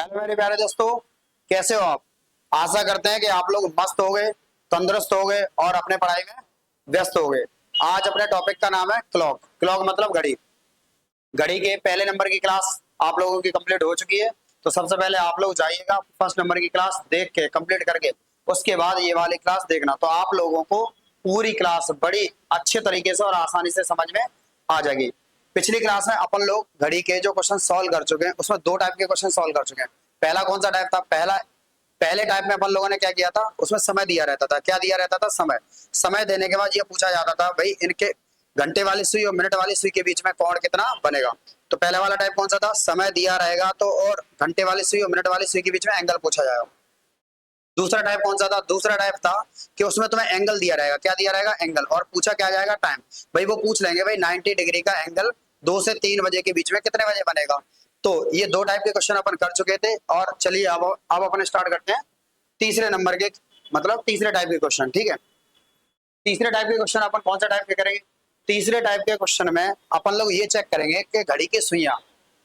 Hello मेरे प्यारे दोस्तों, कैसे हो आप। आशा करते हैं कि आप लोग मस्त हो गए, तंदुरुस्त हो गए और अपने पढ़ाई में व्यस्त हो गए। आज अपने टॉपिक का नाम है क्लॉक। क्लॉक मतलब घड़ी। घड़ी के पहले नंबर की क्लास आप लोगों की कंप्लीट हो चुकी है। तो सबसे पहले आप लोग जाइएगा फर्स्ट नंबर की क्लास देख के कंप्लीट करके, उसके बाद ये वाली क्लास देखना, तो आप लोगों को पूरी क्लास बड़ी अच्छे तरीके से और आसानी से समझ में आ जाएगी। पिछली क्लास में अपन लोग घड़ी के जो क्वेश्चन सॉल्व कर चुके हैं, उसमें दो टाइप के क्वेश्चन सॉल्व कर चुके हैं। पहला कौन सा टाइप था? पहले टाइप में अपन लोगों ने क्या किया था, उसमें समय दिया रहता था। क्या दिया रहता था? समय। समय देने के बाद ये पूछा जाता था भाई इनके घंटे वाली सुई और मिनट वाली सुई के बीच में कोण कितना बनेगा। तो पहले वाला टाइप कौन सा था? समय दिया रहेगा तो और घंटे वाली सुई और मिनट वाली सुई के बीच में एंगल पूछा जाएगा। दूसरा टाइप कौन सा था? दूसरा टाइप था कि उसमें तुम्हें एंगल दिया रहेगा। क्या दिया रहेगा? एंगल। और पूछा क्या जाएगा? टाइम। भाई वो पूछ लेंगे भाई 90 डिग्री का एंगल 2 से 3 बजे के बीच में कितने बजे बनेगा। तो ये दो टाइप के क्वेश्चन अपन कर चुके थे। और चलिए अब अपन स्टार्ट करते हैं तीसरे नंबर के, मतलब तीसरे टाइप के क्वेश्चन। ठीक है, तीसरे टाइप के क्वेश्चन अपन कौन सा टाइप के करेंगे? तीसरे टाइप के क्वेश्चन में अपन लोग ये चेक करेंगे कि घड़ी की सुइयां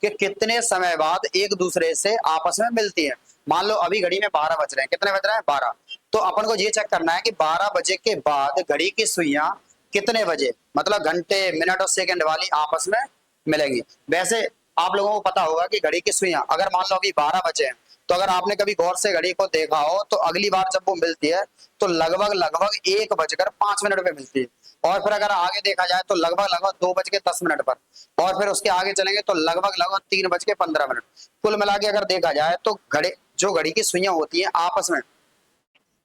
कि कितने समय बाद एक दूसरे से आपस में मिलती है। मान लो अभी घड़ी में 12 बज रहे हैं। कितने बज रहे हैं? 12। तो अपन को ये चेक करना है कि 12 बजे के बाद घड़ी की सुइयां कितने बजे, मतलब घंटे मिनट और सेकंड वाली आपस में मिलेंगी। वैसे आप लोगों को पता होगा कि घड़ी की सुइयां अगर मान लो अभी 12 बजे हैं, तो अगर आपने कभी गौर से घड़ी को देखा हो तो अगली बार जब वो मिलती है तो लगभग लगभग 1 बजकर 5 मिनट पे मिलती है। और फिर अगर आगे देखा जाए तो लगभग लगभग 2 बज के 10 मिनट पर। और फिर उसके आगे चलेंगे तो लगभग लगभग 3 बज के 15 मिनट। कुल मिला के अगर देखा जाए तो घड़ी की सुइयां होती हैं आपस में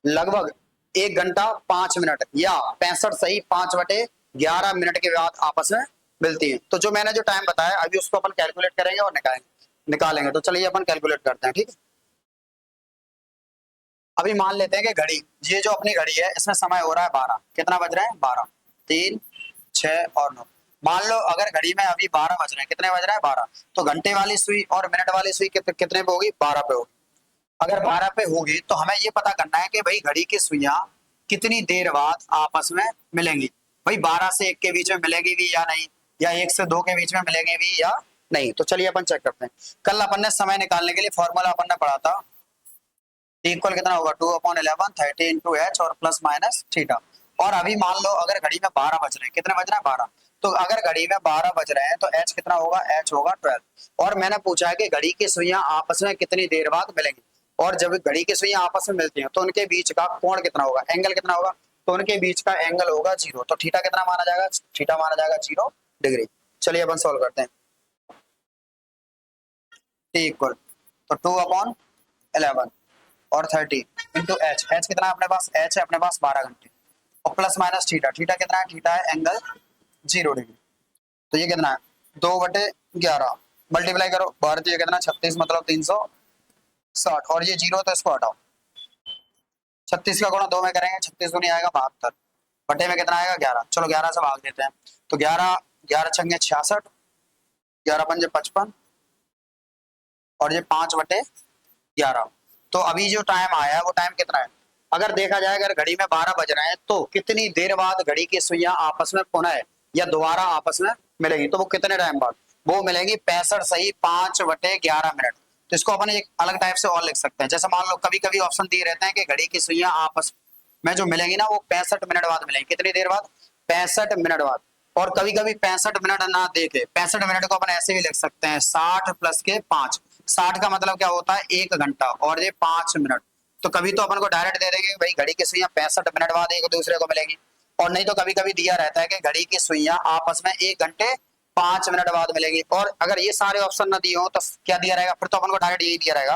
लगभग 1 घंटा 5 मिनट या 65 सही 5/11 मिनट के बाद आपस में मिलती हैं। तो जो मैंने जो टाइम बताया अभी उसको अपन कैलकुलेट करेंगे और निकालेंगे। तो चलिए अपन कैलकुलेट करते हैं। ठीक है, अभी मान लेते हैं कि घड़ी, ये जो अपनी घड़ी है इसमें समय हो रहा है 12। कितना बज रहे हैं? 12, 3, 6 और 9। मान लो अगर घड़ी में अभी 12 बज रहे हैं, कितने बज रहे हैं? 12। तो घंटे वाली सुई और मिनट वाली सुई कितने पे होगी? 12 पे होगी। अगर 12 पे होगी तो हमें ये पता करना है कि भाई घड़ी की सुइयां कितनी देर बाद आपस में मिलेंगी। भाई 12 से 1 के बीच में मिलेगी भी या नहीं, या 1 से 2 के बीच में मिलेंगी भी या नहीं। तो चलिए अपन चेक करते हैं। कल अपन ने समय निकालने के लिए फॉर्मूला अपन ने पढ़ा था, इक्वल कितना होगा? 2/11 30 × h और प्लस माइनस थीटा। और अभी मान लो अगर घड़ी में 12 बज रहे हैं, कितने बज रहे हैं? 12। तो अगर घड़ी में 12 बज रहे हैं तो h कितना होगा? h होगा 12। और मैंने पूछा है कि घड़ी की सुइयां आपस में कितनी देर बाद मिलेंगी। और जब घड़ी की सुइयां आपस में मिलती हैं तो उनके बीच का कोण कितना होगा? एंगल कितना होगा? तो उनके बीच का एंगल होगा 0। तो थीटा कितना माना जाएगा? थीटा माना जाएगा 0 डिग्री। चलिए अपन सोल्व करते हैं। टी इक्वल तो 2/11 और 30 इंटू एच। एच कितना है अपने पास? एच है अपने पास 12 घंटे। और प्लस माइनस थीटा। थीटा कितना है? थीटा है एंगल 0 डिग्री। तो ये कितना है? 2/11 मल्टीप्लाई करो। भारतीय कितना? 36 मतलब 360। और ये 0 तो इसको हटाओ। 36 का गुणा 2 में करेंगे, 36 नहीं आएगा 72। बटे में कितना आएगा? 11। चलो 11 से भाग देते हैं। तो 11, 11 × 66, 11 × 55 और ये 5/11। तो अभी जो टाइम आया है वो टाइम कितना है? अगर देखा जाए अगर घड़ी में 12 बज रहे हैं तो कितनी देर बाद घड़ी की सुइयां आपस में पुनः या दोबारा आपस में मिलेंगी, तो वो कितने टाइम बाद? वो मिलेंगी 65 सही 5/11 मिनट। तो इसको अपन एक अलग टाइप से और लिख सकते हैं। जैसे मान लो कभी कभी ऑप्शन दिए रहते हैं कि घड़ी की सुइयां आपस में जो मिलेंगी ना वो 65 मिनट बाद मिलेंगी। कितनी देर बाद? 65 मिनट बाद। और कभी कभी 65 मिनट ना देके 65 मिनट को अपन ऐसे भी लिख सकते हैं 60 + 5। 60 का मतलब क्या होता है? 1 घंटा और ये 5 मिनट। तो कभी तो अपन को डायरेक्ट दे देंगे भाई घड़ी की सुइयां 65 मिनट बाद एक दूसरे को मिलेंगी। और नहीं तो कभी कभी दिया रहता है कि घड़ी की सुइयां आपस में 1 घंटे 5 मिनट बाद मिलेगी। और अगर ये सारे ऑप्शन ना दिए हो तो क्या दिया रहेगा? फिर तो अपन को डायरेक्ट यही दिया रहेगा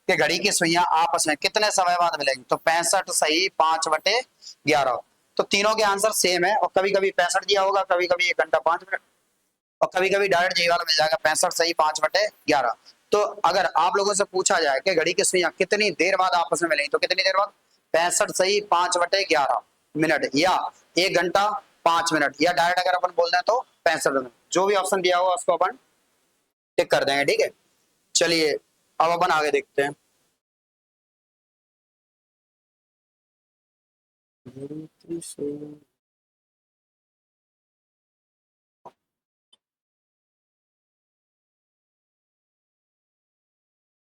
कि घड़ी की सुइयां आपस में कितने समय बाद मिलेंगी। तो 65 सही 5/11। तो तीनों के आंसर सेम है। और कभी कभी 65 दिया होगा, कभी कभी 1 घंटा 5 मिनट, और कभी कभी डायरेक्ट यही वाला मिल जाएगा 65 सही 5/11। तो अगर आप लोगों से पूछा जाए कि घड़ी की सुइयां कितनी देर बाद आपस में मिलेंगी तो कितनी देर बाद? 65 सही 5/11 मिनट या 1 घंटा 5 मिनट, या डायरेक्ट अगर अपन बोल दें तो 65 मिनट। जो भी ऑप्शन दिया होगा उसको अपन टिक कर देंगे। ठीक है, चलिए अब अपन आगे देखते हैं।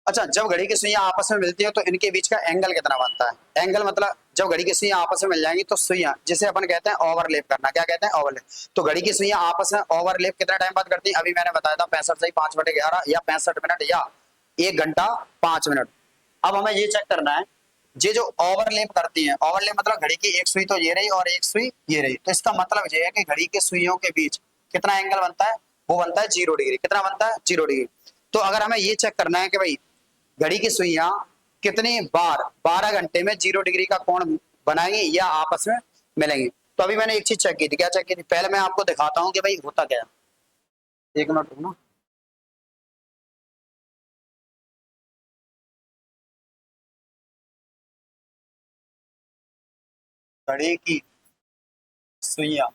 अच्छा, जब घड़ी की सुइयां आपस में मिलती है तो इनके बीच का एंगल कितना बनता है? एंगल मतलब जब घड़ी की सुइयां आपस में मिल जाएंगी तो सुइयां, जिसे अपन कहते हैं ओवरलैप करना, क्या कहते हैं? ओवरलैप। तो घड़ी की सुइयां आपस में ओवरलैप कितना टाइम बाद करती है? अभी मैंने बताया था 65 से 5/11 या 65 मिनट या 1 घंटा 5 मिनट। अब हमें ये चेक करना है, ये जो ओवरलैप करती है, ओवरलैप मतलब घड़ी की एक सुई तो ये रही और एक सुई ये रही, तो इसका मतलब ये है कि घड़ी के सुइयों के बीच कितना एंगल बनता है? वो बनता है 0 डिग्री। कितना बनता है? 0 डिग्री। तो अगर हमें ये चेक करना है कि भाई घड़ी की सुइयां कितनी बार 12 घंटे में 0 डिग्री का कोण बनाएंगी या आपस में मिलेंगी, तो अभी मैंने एक चीज चेक की थी। क्या चेक की थी? पहले मैं आपको दिखाता हूँ कि भाई होता क्या है। 1 मिनट रुकना। घड़ी की सुइयां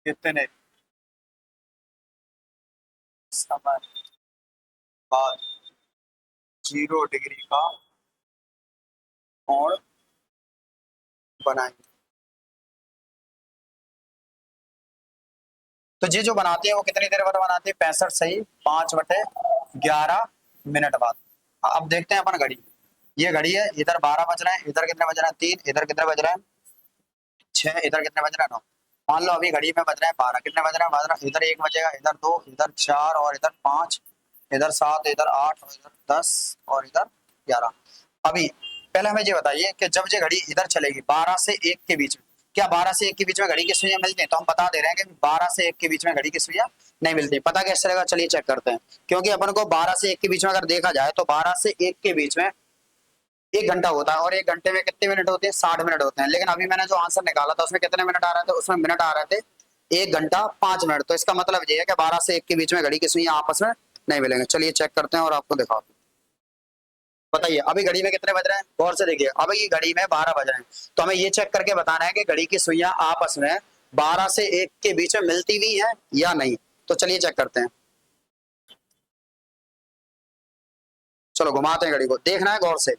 कितने समय बाद 0 डिग्री का कोण बनाएंगे? तो ये जो बनाती है वो कितनी देर बाद बनाती है? 65 सही 5/11 मिनट बाद। अब देखते हैं अपन घड़ी। ये घड़ी है, इधर 12 बज रहे हैं, इधर कितने बज रहे हैं? 3। इधर कितने बज रहे हैं? 6। इधर कितने बज रहे हैं? 9। मान लो अभी घड़ी में बज रहे हैं 12। कितने बज रहे हैं? इधर 1 बजेगा, इधर 2, इधर 4 और इधर 5, इधर 7, इधर 8 और इधर 10 और इधर 11। अभी पहले हमें ये बताइए कि जब ये घड़ी इधर चलेगी 12 से 1 के बीच में, क्या 12 से 1 के बीच में घड़ी की सुइयां मिलती हैं? तो हम बता दे रहे हैं कि 12 से 1 के बीच में घड़ी की सुइयां नहीं मिलती। पता कैसे चलेगा? चलिए चेक करते हैं। क्योंकि अपन को 12 से 1 के बीच में अगर देखा जाए तो 12 से 1 के बीच में 1 घंटा होता है और 1 घंटे में कितने मिनट होते हैं? 60 मिनट होते हैं। लेकिन अभी मैंने जो आंसर निकाला था उसमें कितने मिनट आ रहे थे? उसमें मिनट आ रहे थे 1 घंटा 5 मिनट। तो इसका मतलब ये है कि 12 से 1 के बीच में घड़ी की सुइयां आपस में नहीं मिलेंगे। चलिए चेक करते हैं और आपको दिखाओ। बताइए अभी घड़ी में कितने बज रहे हैं? गौर से देखिए, अभी घड़ी में 12 बज रहे हैं। तो हमें ये चेक करके बताना है कि घड़ी की सुइयां आपस में 12 से 1 के बीच में मिलती भी है या नहीं। तो चलिए चेक करते हैं। चलो घुमाते हैं घड़ी को, देखना है गौर से।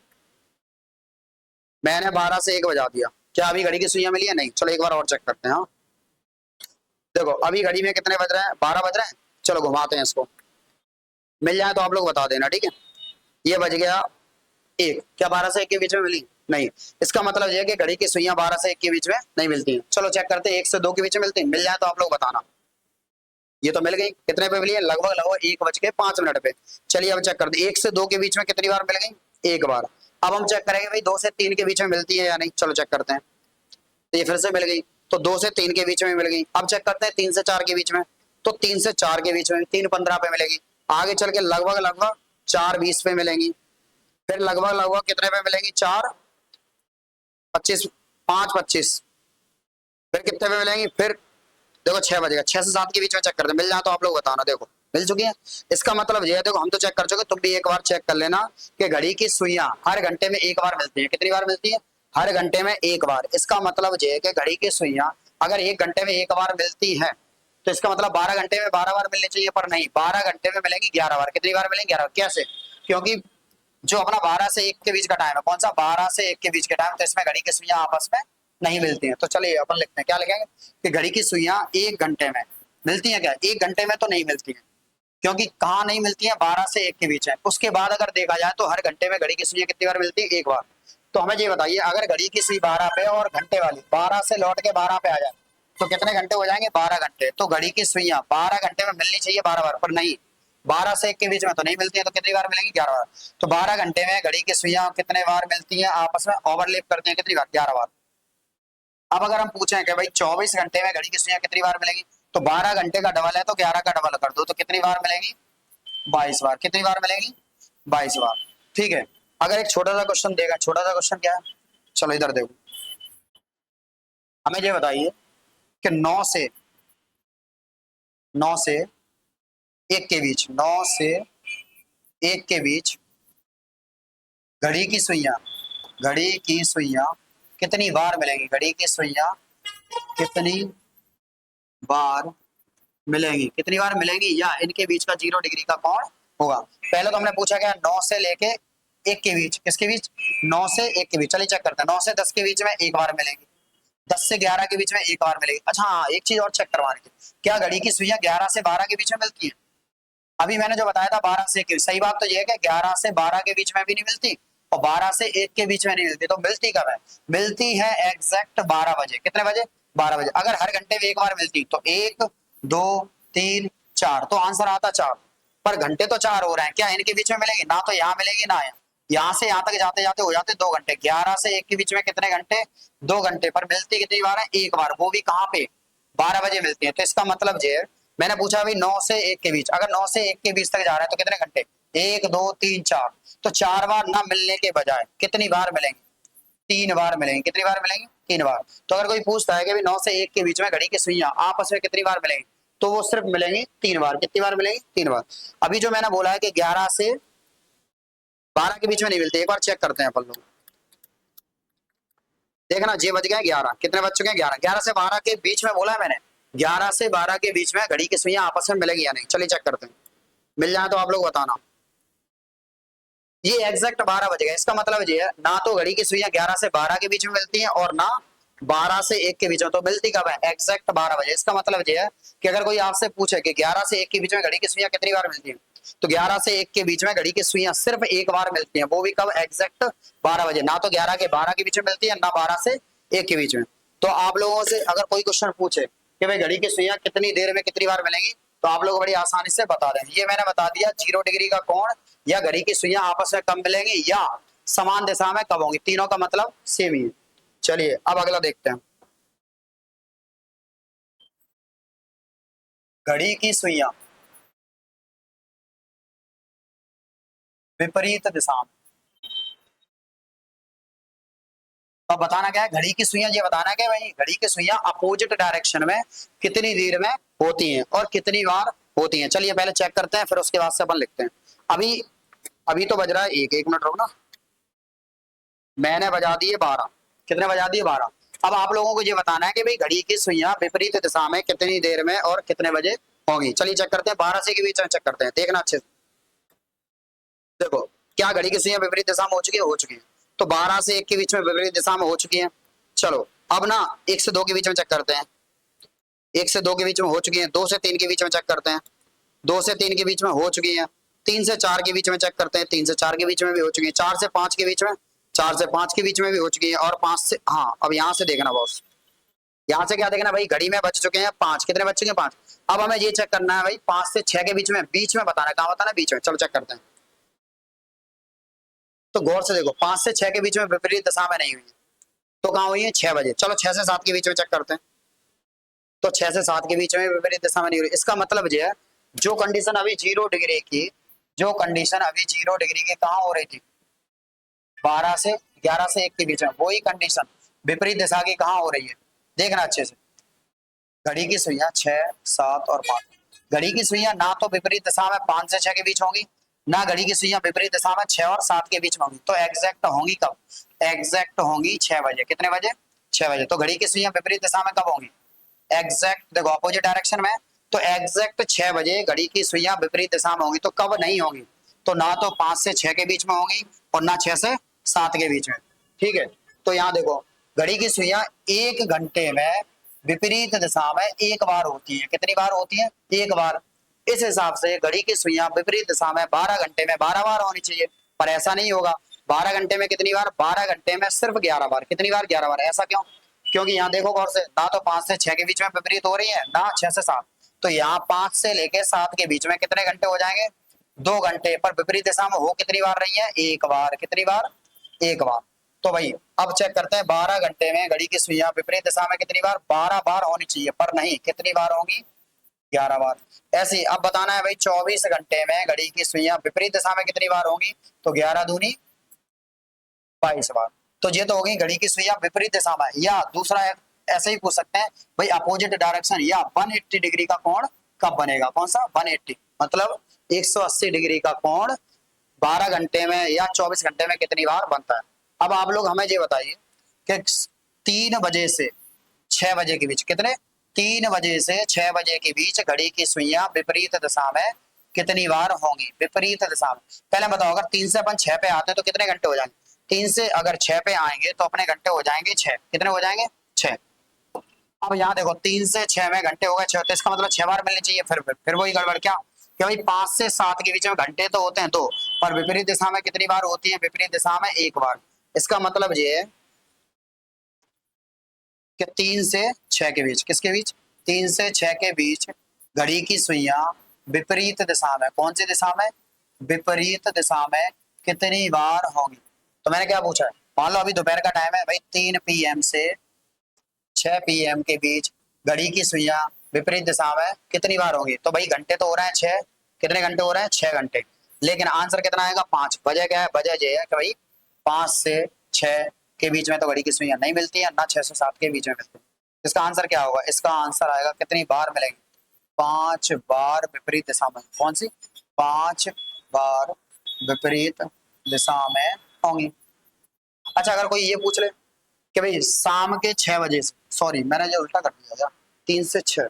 मैंने 12 से 1 बजा दिया, क्या अभी घड़ी की सुइयां मिली है? नहीं। चलो एक बार और चेक करते हैं। हाँ देखो अभी घड़ी में कितने बज रहे हैं? 12 बज रहे हैं। चलो घुमाते हैं इसको, मिल जाए तो आप लोग बता देना, ठीक है। ये बज गया 1, क्या 12 से 1 के बीच में मिली? नहीं। इसका मतलब ये है कि घड़ी की सुइयां 12 से 1 के बीच में नहीं मिलती हैं। चलो चेक करते हैं 1 से 2 के बीच में मिलती हैं, मिल जाए तो आप लोग बताना। ये तो मिल गई, कितने पे मिली है? लगभग लगभग 1 बज के 5 मिनट पे। चलिए अब चेक करते हैं 1 से 2 के बीच में कितनी बार मिल गई? 1 बार। अब हम चेक करेंगे भाई 2 से 3 के बीच में मिलती है या नहीं। चलो चेक करते हैं। तो ये फिर से मिल गई, तो 2 से 3 के बीच में मिल गई। अब चेक करते हैं 3 से 4 के बीच में, तो 3 से 4 के बीच में 3:15 पे मिलेगी। आगे चल के लगभग लगभग 4:20 पे मिलेंगी। फिर लगभग लगभग कितने पे मिलेंगी? 4:25, 5:25। फिर कितने पे मिलेंगी? फिर देखो 6 बजेगा, 6 से 7 के बीच में चेक करते हैं, मिल जाए तो आप लोग बताना। देखो मिल चुकी है। इसका मतलब ये है, देखो हम तो चेक कर चुके, तुम भी एक बार चेक कर लेना कि घड़ी की सुइयां हर घंटे में 1 बार मिलती है। कितनी बार मिलती है? हर घंटे में 1 बार। इसका मतलब ये है कि घड़ी की सुइयां अगर 1 घंटे में 1 बार मिलती है तो इसका मतलब 12 घंटे में 12 बार मिलनी चाहिए, पर नहीं, 12 घंटे में मिलेंगी 11 बार। कितनी बार मिलेंगी? 11 बार। कैसे? क्योंकि जो अपना 12 से 1 के बीच का टाइम है, कौन सा? 12 से 1 के बीच का टाइम, तो इसमें घड़ी की सुइयां आपस में नहीं मिलती हैं। तो चलिए अपन लिखते हैं, क्या लिखेंगे कि घड़ी की सुइयां 1 घंटे में मिलती हैं। क्या 1 घंटे में? तो नहीं मिलती हैं, क्योंकि कहाँ नहीं मिलती है? 12 से 1 के बीच है। उसके बाद अगर देखा जाए तो हर घंटे में घड़ी की सुइयां कितनी बार मिलती है? 1 बार। तो हमें ये बताइए अगर घड़ी की सुई 12 पे और घंटे वाली 12 से लौट के 12 पे आ जाए तो कितने घंटे हो जाएंगे? 12 घंटे। तो घड़ी की सुइयां 12 घंटे में मिलनी चाहिए 12 बार, पर नहीं, 12 से 1 के बीच में तो नहीं मिलती है। तो कितनी बार मिलेंगी? 11 बार। तो 12 घंटे में घड़ी की सुइयां कितने बार मिलती हैं? आपस में ओवरलैप करती हैं कितनी बार? 11 बार। अब अगर हम पूछें कि भाई 24 घंटे में घड़ी की सुइयां कितनी बार मिलेंगी, तो 12 घंटे का डबल है तो 11 का डबल कर दो, तो कितनी बार मिलेंगी? 22 बार। कितनी बार मिलेंगी? 22 बार। ठीक है। अगर एक छोटा सा क्वेश्चन देगा, छोटा सा क्वेश्चन क्या है? चलो इधर देखो, हमें ये बताइए कि 9 से 1 के बीच, 9 से 1 के बीच घड़ी की सुइयां, घड़ी की सुइयां कितनी बार मिलेंगी? घड़ी की सुइयां कितनी बार मिलेंगी? कितनी बार मिलेंगी या इनके बीच का 0 डिग्री का कोण होगा? पहले तो हमने पूछा क्या? 9 से लेके 1 के बीच, किसके बीच? 9 से 1 के बीच। चलिए चेक करते हैं, 9 से 10 के बीच में 1 बार मिलेंगी, 10 से 11 के बीच में एक बार मिलेगी। अच्छा हाँ, एक चीज और चेक करवानी थी, क्या घड़ी की सुइयां 11 से 12 के बीच में मिलती है? अभी मैंने जो बताया था 12 से 1, सही बात तो ये है कि 11 से 12 के बीच में भी नहीं मिलती और 12 से 1 के बीच में नहीं मिलती, तो मिलती कब है? मिलती है एग्जैक्ट 12 बजे। कितने बजे? 12 बजे। अगर हर घंटे में एक बार मिलती तो 1 2 3 4, तो आंसर आता 4। पर घंटे तो 4 हो रहे हैं, क्या इनके बीच में मिलेगी? ना तो यहाँ मिलेगी ना यहाँ। यहाँ से यहाँ तक जाते जाते हो जाते 2 घंटे। 11 से 1 के बीच में कितने घंटे? 2 घंटे। पर मिलती कितनी बार है? एक बार, वो भी कहाँ पे? 12 बजे मिलती है। तो इसका मतलब ये है, मैंने पूछा अभी 9 से 1 के बीच, अगर 9 से 1 के बीच तक जा रहा है तो कितने घंटे? 1 2 3 4। तो 4 बार ना मिलने के बजाय कितनी बार मिलेंगे? 3 बार मिलेंगे। कितनी बार मिलेंगे? 3 बार। तो अगर कोई पूछता है कि भी 9 से 1 के बीच में घड़ी की सुइयां आपस में कितनी बार मिलेंगी, तो वो सिर्फ मिलेंगी 3 बार। कितनी बार मिलेंगी? 3 बार। अभी जो मैंने बोला है कि 11 से 12 के बीच में नहीं मिलती, एक बार चेक करते हैं अपन लोग। देखना, जे बज गए 11, कितने बज चुके हैं? 11। 11 से 12 के बीच में बोला है मैंने, 11 से 12 के बीच में घड़ी की सुइयां आपस में मिलेगी या नहीं? चलिए चेक करते हैं, मिल जाए तो आप लोग बताना। ये एग्जैक्ट 12 बज गए, इसका मतलब ये है ना तो घड़ी की सुइयां 11 से 12 के बीच में मिलती हैं और ना 12 से 1 के बीच में। तो मिलती कब है? एग्जैक्ट 12 बजे। इसका मतलब ये है कि अगर कोई आपसे पूछे कि 11 से 1 के बीच में घड़ी की सुइयां कितनी बार मिलती हैं, तो 11 से 1 के बीच में घड़ी की सुइयां सिर्फ एक बार मिलती हैं, वो भी कब? एग्जैक्ट 12 बजे। ना तो 11 के 12 के बीच में मिलती है, ना 12 से 1 के बीच में। तो आप लोगों से अगर कोई क्वेश्चन पूछे कि भाई घड़ी की सुइयां कितनी देर में कितनी बार मिलेंगी, तो आप लोग बड़ी आसानी से बता दें। ये मैंने बता दिया, 0 डिग्री का कोण या घड़ी की सुइयां आपस में कब मिलेंगी या समान दिशा में कब होंगी, तीनों का मतलब सेम ही है। चलिए अब अगला देखते हैं। घड़ी की सुइयां विपरीत दिशा में, तो बताना क्या है? घड़ी की सुइयां ये बताना है कि भाई घड़ी की सुइयां अपोजिट डायरेक्शन में कितनी देर में होती हैं और कितनी बार होती हैं। चलिए पहले चेक करते हैं, फिर उसके बाद से अपन लिखते हैं। अभी अभी तो बज रहा है एक मिनट रुकना, मैंने बजा दिए 12। कितने बजा दिए? 12। अब आप लोगों को ये बताना है कि भाई घड़ी की सुइयां विपरीत दिशा में कितनी देर में और कितने बजे होंगी। चलिए चेक करते हैं, 12 से के बीच में चेक करते हैं, देखना अच्छे से। देखो, क्या घड़ी की सुइयां विपरीत दिशा में हो चुकी है? हो चुकी है। तो 12 से 1 के बीच में विपरीत दिशा में हो चुकी है। चलो अब ना 1 से 2 के बीच में चेक करते हैं। 1 से 2 के बीच में हो चुकी है। 2 से 3 के बीच में चेक करते हैं। 2 से 3 के बीच में हो चुकी है। 3 से 4 के बीच में चेक करते हैं। 3 से 4 के बीच में भी हो चुकी है। 4 से 5 के बीच में, 4 से 5 के बीच में भी हो चुकी है। और 5 से, हाँ अब यहाँ से देखना बॉस, यहाँ से क्या देखना भाई? घड़ी में बच चुके हैं 5। कितने बच चुके हैं? 5। अब हमें ये चेक करना है भाई 5 से 6 के बीच में बताना है, कहाँ बताना है? बीच में। चलो चेक करते हैं। तो गौर से देखो, 5 से 6 के बीच में विपरीत दिशा में नहीं हुई है, तो कहाँ हुई है? 6 बजे। चलो 6 से 7 के बीच में चेक करते हैं। तो 6 से 7 के बीच में विपरीत दिशा में नहीं हुई। इसका मतलब ये है, जो कंडीशन अभी 0 डिग्री की, जो कंडीशन अभी 0 डिग्री की कहाँ हो रही थी? 12 से 11 से 1 के बीच में, वही कंडीशन विपरीत दिशा की कहाँ हो रही है? देखना अच्छे से। घड़ी की सुइयां 6 7 और 5। घड़ी की सुइयां ना तो विपरीत दिशा में 5 से 6 के बीच होंगी, ना घड़ी की सुइयां विपरीत दिशा में 6 और 7 के बीच में होंगी। तो एग्जैक्ट होंगी कब? एग्जैक्ट होंगी 6 बजे। कितने बजे? 6 बजे। तो घड़ी की सुइयां विपरीत दिशा में कब होंगी? एग्जैक्ट, देखो अपोजिट डायरेक्शन में, तो एग्जैक्ट 6 बजे घड़ी की सुइयां विपरीत दिशा में होंगी। तो कब नहीं होंगी? तो ना तो 5 से 6 के बीच में होंगी और ना 6 से 7 के बीच में। ठीक है, तो यहाँ देखो, घड़ी की सुइयां 1 घंटे में विपरीत दिशा में एक बार होती है। कितनी बार होती है? एक बार। इस हिसाब से घड़ी की सुइयां विपरीत दिशा में 12 घंटे में 12 बार होनी चाहिए, पर ऐसा नहीं होगा। 12 घंटे में कितनी बार? 12 घंटे में सिर्फ 11 बार। कितनी बार? 11 बार। ऐसा क्यों? क्योंकि यहाँ देखो गौर से, ना तो 5 से 6 के बीच में विपरीत हो रही है, ना 6 से 7। तो यहाँ 5 से लेके 7 के बीच में कितने घंटे हो जाएंगे? 2 घंटे। पर विपरीत दिशा में हो कितनी बार रही है? एक बार। कितनी बार? एक बार। तो भाई अब चेक करते हैं, 12 घंटे में घड़ी की सुइयां विपरीत दिशा में कितनी बार? 12 बार होनी चाहिए, पर नहीं, कितनी बार होगी? 11 बार। ऐसे ही अब बताना है भाई 24 घंटे में घड़ी की सुइयां विपरीत दिशा में कितनी बार होंगी? तो 11 दूनी 22 बार। तो ये तो होगी घड़ी की सुइयां विपरीत दिशा में। या दूसरा ऐसे ही पूछ सकते हैं भाई, अपोजिट डायरेक्शन या 180 डिग्री का कोण कब बनेगा? कौन सा? 180, मतलब 180 डिग्री का कोण 12 घंटे में या 24 घंटे में कितनी बार बनता है? अब आप लोग हमें ये बताइए कि 3 बजे से 6 बजे के बीच, कितने? 3 बजे से 6 बजे के बीच घड़ी की सुइयां विपरीत दिशा में कितनी बार होंगी? विपरीत दिशा में। पहले बताओ, अगर 3 से अपन 6 पे आते हैं तो कितने घंटे हो जाएंगे? 3 से अगर 6 पे आएंगे तो अपने घंटे हो जाएंगे 6। कितने हो जाएंगे? 6। अब यहाँ देखो 3 से 6 में घंटे हो गए 6, तो इसका मतलब 6 बार मिलनी चाहिए। फिर वही गड़बड़ क्या कि भाई 5 से 7 के बीच में घंटे तो होते हैं 2, पर विपरीत दिशा में कितनी बार होती है? विपरीत दिशा में 1 बार। इसका मतलब ये है कि 3 से 6 के बीच, किसके बीच? 3 से 6 के बीच घड़ी की सुइयां विपरीत दिशा में, कौन सी दिशा में? विपरीत दिशा में कितनी बार होंगी? तो मैंने क्या पूछा है, मान लो अभी दोपहर का टाइम है भाई, 3 PM से 6 PM के बीच घड़ी की सुइयां विपरीत दिशा में कितनी बार होंगी? तो भाई घंटे तो हो रहे हैं 6, कितने घंटे हो रहे हैं? 6 घंटे। लेकिन आंसर कितना आएगा? 5। वजह क्या है? वजह ये है कि भाई 5 से 6 के बीच में तो घड़ी की सुइयां नहीं मिलती है, ना 6 से 7 के बीच में मिलती है। इसका आंसर क्या होगा? इसका आंसर आएगा कितनी बार मिलेंगी? 5 बार विपरीत दिशा में। कौन सी? 5 बार विपरीत दिशा में होंगी। अच्छा, अगर कोई ये पूछ ले कि भाई शाम के 6 बजे से, सॉरी मैंने जो उल्टा कर दिया यार, 3 से 6,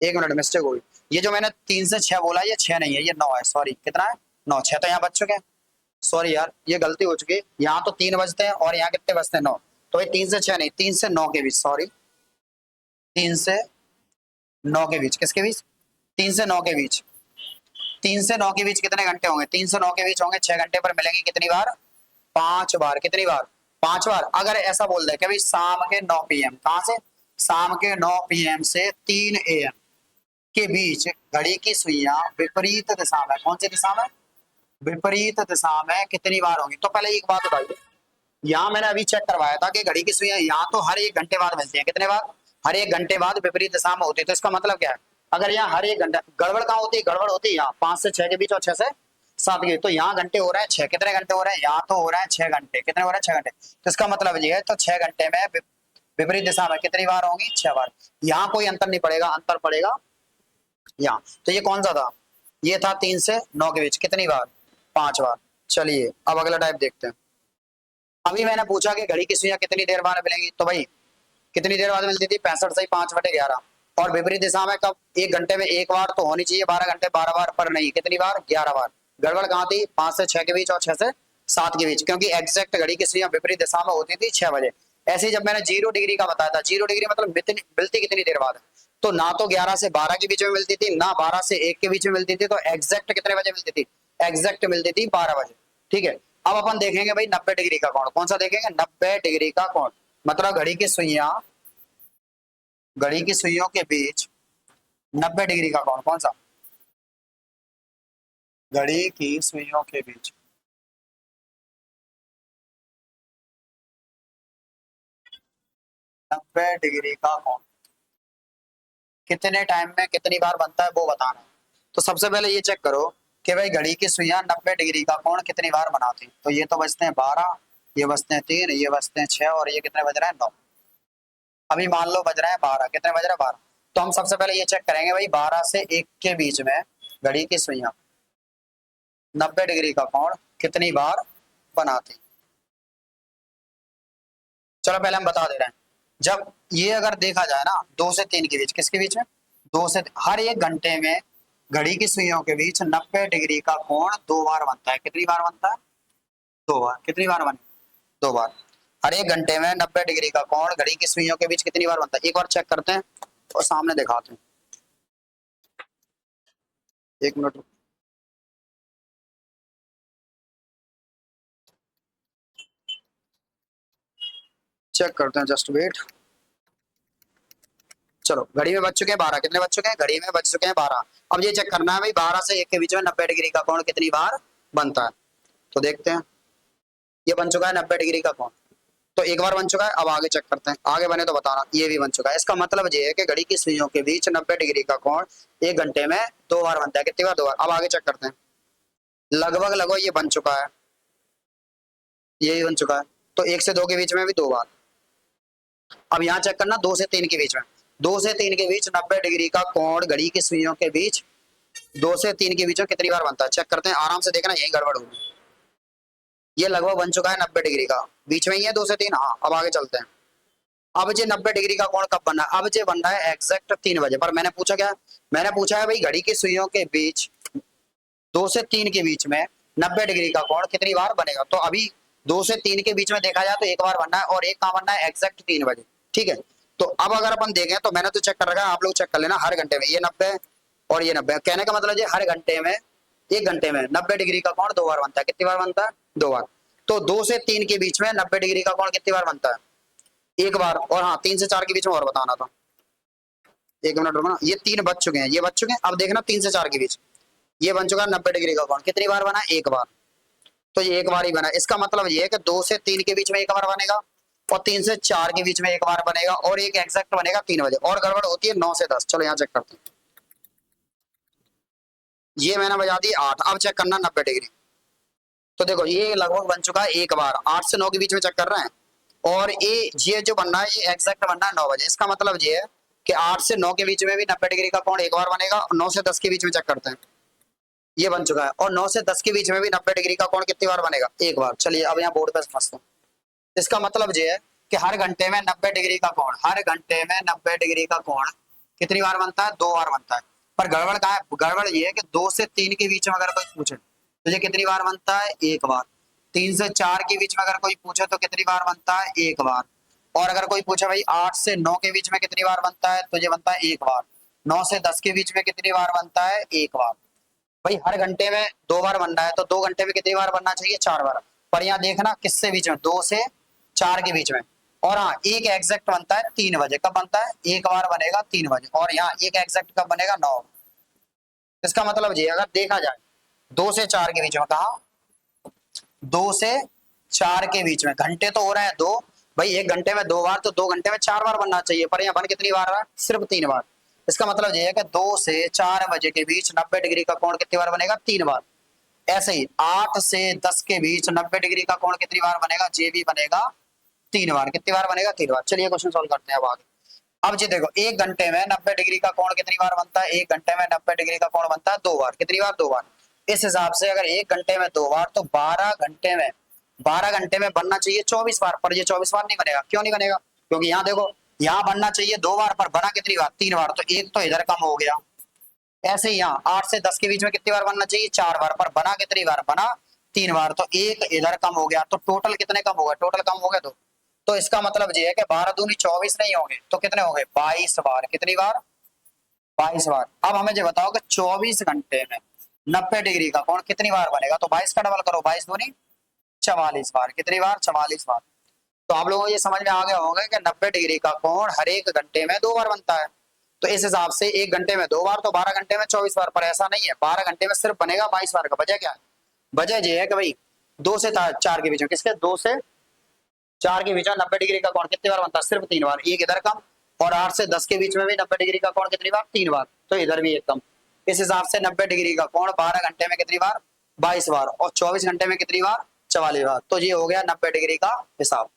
1 मिनट मिस्टेक हो गई। ये जो मैंने 3 से 6 बोला, ये 6 नहीं है, ये 9 है। सॉरी, कितना है? 9। 6 तो यहाँ बच चुके हैं। सॉरी यार, ये गलती हो चुकी है। यहाँ तो 3 बजते हैं और यहाँ कितने बजते हैं? 9। तो भाई 3 से 6 नहीं, 3 से 9 के बीच। सॉरी, 3 से 9 के बीच। किसके बीच? 3 से 9 के बीच। 3 से 9 के बीच कितने घंटे होंगे? 3 से 9 के बीच होंगे 6 घंटे, पर मिलेंगे कितनी बार? 5 बार। कितनी बार? 5 बार। अगर ऐसा बोल दे कि भाई शाम के 9 PM, कहां से? शाम के 9 PM से 3 AM के बीच घड़ी की सुइयां विपरीत दिशा में, कौन सी दिशा में? विपरीत दिशा में कितनी बार होंगी? तो पहले एक बात बताइए, यहाँ मैंने अभी चेक करवाया था कि घड़ी की सुइयां यहाँ तो हर 1 घंटे बाद मिलती है। कितने बार? हर 1 घंटे बाद विपरीत दिशा में होती है। तो इसका मतलब क्या है? अगर यहाँ हर 1 घंटा, गड़बड़ कहाँ होती है? गड़बड़ होती है यहाँ 5 से 6 के बीच और 6 से 7 के बीच। तो यहाँ घंटे हो रहे हैं 6, कितने घंटे हो रहे हैं? यहाँ तो हो रहे हैं 6 घंटे। कितने हो रहे हैं? 6 घंटे। तो इसका मतलब ये है, तो 6 घंटे में विपरीत दिशा में कितनी बार होंगी? 6 बार। यहाँ कोई अंतर नहीं पड़ेगा, अंतर पड़ेगा यहाँ। तो ये कौन सा था? ये था 3 से 9 के बीच। कितनी बार? 5 बार। चलिए अब अगला टाइप देखते हैं। अभी मैंने पूछा कि घड़ी की सुइयां कितनी देर बाद मिलेंगी, तो भाई कितनी देर बाद मिलती थी? 65 से 5/11। और विपरीत दिशा में कब? 1 घंटे में 1 बार तो होनी चाहिए, 12 घंटे 12 बार, पर नहीं। कितनी बार? 11 बार। गड़बड़ कहाँ थी? 5 से 6 के बीच और 6 से 7 के बीच, क्योंकि एग्जैक्ट घड़ी की सुइयां विपरीत दिशा में होती थी 6 बजे। ऐसे ही जब मैंने 0 डिग्री का बताया था, 0 डिग्री मतलब मिलती कितनी देर बाद है? तो ना तो 11 से 12 के बीच में मिलती थी, ना 12 से 1 के बीच में मिलती थी। तो एग्जैक्ट कितने बजे मिलती थी? एग्जैक्ट मिलती थी 12 बजे। ठीक है। अब अपन देखेंगे भाई 90 डिग्री का कोण। कौन सा देखेंगे? 90 डिग्री का कोण। मतलब घड़ी की सुइयों के बीच 90 डिग्री का कोण। कौन सा? घड़ी की सुइयों के बीच 90 डिग्री का कोण कितने टाइम में कितनी बार बनता है, वो बताना है। तो सबसे पहले ये चेक करो कि भाई घड़ी की सुइयां 90 डिग्री का कोण कितनी बार बनाती हैं। तो ये तो बजते हैं 12, ये बजते हैं 3, ये बजते हैं 6, और ये कितने बज रहे हैं? 9। अभी मान लो बज रहे हैं 12। कितने बज रहे हैं? 12। तो हम सबसे पहले ये चेक करेंगे भाई 12 से 1 के बीच में घड़ी की सुइयां 90 डिग्री का कोण कितनी बार बनाती हैं। चलो पहले हम बता दे रहे हैं। जब ये अगर देखा जाए ना, 2 से 3 के बीच, किसके बीच में? हर 1 घंटे में घड़ी की सुइयों के बीच 90 डिग्री का कोण 2 बार बनता है। कितनी बार बनता है? 2 बार। कितनी बार बने? 2 बार। हर 1 घंटे में 90 डिग्री का कोण घड़ी की सुइयों के बीच कितनी बार बनता है? एक बार चेक करते हैं और सामने दिखाते हैं। 1 मिनट। चेक करते हैं, जस्ट वेट। चलो घड़ी में बज चुके हैं 12। कितने बज चुके हैं? घड़ी में बज चुके हैं 12। अब ये चेक करना है भाई 12 से 1 के बीच में 90 डिग्री का कोण कितनी बार बनता है। तो देखते हैं। ये बन चुका है 90 डिग्री का कोण। तो एक बार बन चुका है। अब आगे चेक करते हैं, आगे बने तो बताना। ये भी बन चुका है। इसका मतलब ये है कि घड़ी की सुइयों के बीच 90 डिग्री का कोण 1 घंटे में 2 बार बनता है। कितनी बार? 2 बार। अब आगे चेक करते हैं। लगभग लगभग ये बन चुका है, ये भी बन चुका है। तो 1 से 2 के बीच में भी 2 बार। अब यहाँ चेक करना 2 से 3 के बीच में। 2 से 3 के बीच 90 डिग्री का कोण घड़ी की सुइयों के बीच 2 से 3 के बीच में कितनी बार बनता है? चेक करते हैं, आराम से देखना, यही गड़बड़ होगी। ये लगभग बन चुका है 90 डिग्री का, बीच में ही है 2 से 3। हाँ, अब आगे चलते हैं। अब जे 90 डिग्री का कोण कब बनना है? अब जे बन रहा है एग्जैक्ट 3 बजे। पर मैंने पूछा क्या? मैंने पूछा है भाई घड़ी की सुइयों के बीच 2 से 3 के बीच में 90 डिग्री का कोण कितनी बार बनेगा। तो अभी 2 से 3 के बीच में देखा जाए तो 1 बार बनना है, और एक कहाँ बनना है? एग्जैक्ट 3 बजे। ठीक है। तो अब अगर अपन देखें तो मैंने तो चेक कर रखा है, आप लोग चेक कर लेना हर घंटे में, ये 90 और ये 90। कहने का मतलब ये हर घंटे में, एक घंटे में 90 डिग्री का कोण 2 बार बनता है। कितनी बार बनता है? 2 बार। तो 2 से 3 के बीच में 90 डिग्री का कोण कितनी बार बनता है? 1 बार। और हाँ, 3 से 4 के बीच में और बताना था, 1 मिनट रुकना। ये 3 बच चुके हैं, ये बच चुके हैं। अब देखना 3 से 4 के बीच ये बन चुका है 90 डिग्री का कोण। कितनी बार बना? 1 बार। तो ये 1 बार ही बना। इसका मतलब ये है कि 2 से 3 के बीच में 1 बार बनेगा और 3 से 4 के बीच में 1 बार बनेगा और एक एग्जैक्ट बनेगा 3 बजे। और गड़बड़ होती है 9 से 10। चलो यहाँ चेक करते हैं। ये मैंने बजा दी 8। अब चेक करना 90 डिग्री। तो देखो ये लगभग बन चुका है 1 बार। 8 से 9 के बीच में चेक कर रहे हैं। और ये जो बन रहा है ये एग्जैक्ट बन रहा है 9 बजे। इसका मतलब ये है कि 8 से 9 के बीच में भी 90 डिग्री का कोण 1 बार बनेगा। और 9 से 10 के बीच में चेक करते हैं, ये बन चुका है। और 9 से 10 के बीच में भी 90 डिग्री का कोण कितनी बार बनेगा? 1 बार। चलिए अब यहाँ बोर्ड पे समझते हैं। इसका मतलब ये है कि हर घंटे में 90 डिग्री का कोण, हर घंटे में 90 डिग्री का कोण कितनी बार बनता है? 2 बार बनता है। पर गड़बड़ कहाँ है? गड़बड़ ये है कि 2 से 3 के बीच में अगर कोई पूछे तो ये कितनी बार बनता है? 1 बार। 3 से 4 के बीच में अगर कोई पूछे तो कितनी बार बनता है? 1 बार। और अगर कोई पूछे भाई 8 से 9 के बीच में कितनी बार बनता है, तो ये बनता है 1 बार। 9 से 10 के बीच में कितनी बार बनता है? 1 बार। भाई हर घंटे में 2 बार बनना है तो 2 घंटे में कितनी बार बनना चाहिए? 4 बार। पर यहाँ देखना किससे बीच में? 2 से 4 के बीच में। और हाँ, एक एग्जैक्ट बनता है 3 बजे। कब बनता है? 1 बार बनेगा 3 बजे। और यहाँ एक एग्जैक्ट कब बनेगा? 9। इसका मतलब ये अगर देखा जाए 2 से 4 के बीच में, कहा 2 से 4 के बीच में घंटे तो हो रहे हैं 2। भाई 1 घंटे में 2 बार तो 2 घंटे में 4 बार बनना चाहिए। पर यहाँ बन कितनी बार रहा? सिर्फ 3 बार। इसका मतलब ये है कि 2 से 4 बजे के बीच 90 डिग्री का कोण कितनी बार बनेगा? 3 बार। ऐसे ही 8 से 10 के बीच 90 डिग्री का कोण कितनी बार बनेगा? जे भी बनेगा 3 बार। कितनी बार बनेगा? 3 बार। चलिए क्वेश्चन सॉल्व करते हैं अब आगे। अब जी देखो 1 घंटे में 90 डिग्री का कोण कितनी बार बनता है? 1 घंटे में 90 डिग्री का कोण बनता है 2 बार। कितनी बार? 2 बार। इस हिसाब से अगर 1 घंटे में 2 बार तो 12 घंटे में बनना चाहिए 24 बार। पर ये 24 बार नहीं बनेगा। क्यों नहीं बनेगा? क्योंकि यहाँ देखो, यहाँ बनना चाहिए 2 बार पर बना कितनी बार? 3 बार। तो एक तो इधर कम हो गया। ऐसे ही यहाँ 8 से 10 के बीच में कितनी बार बनना चाहिए? 4 बार। पर बना कितनी बार? बना 3 बार। तो एक इधर कम हो गया। तो टोटल कितने कम हो गए? टोटल कम हो गए। तो इसका मतलब ये है कि 12 दूनी 24 नहीं होंगे तो कितने हो गए? 22 बार। कितनी बार? 22 बार। अब हमें ये बताओ कि 24 घंटे में 90 डिग्री का कोण कितनी बार बनेगा? तो 22 का डबल करो, 22 दूनी 44 बार। कितनी बार? 44 बार। तो आप लोगों को ये समझ में आ गया होगा कि 90 डिग्री का कोण हर एक घंटे में 2 बार बनता है। तो इस हिसाब से 1 घंटे में 2 बार तो 12 घंटे में 24 बार। पर ऐसा नहीं है, 12 घंटे में सिर्फ बनेगा 22 बार का। वजह क्या है? वजह ये है कि भाई 2 से 4 के बीच में, किसके? 2 से 4 के बीच में 90 डिग्री का कोण कितनी बार बनता है? सिर्फ 3 बार। एक इधर कम। और 8 से 10 के बीच में भी 90 डिग्री का कोण कितनी बार? 3 बार। तो इधर भी एक कम। इस हिसाब से 90 डिग्री का कोण 12 घंटे में कितनी बार? 22 बार। और 24 घंटे में कितनी बार? 44 बार। तो ये हो गया 90 डिग्री का हिसाब।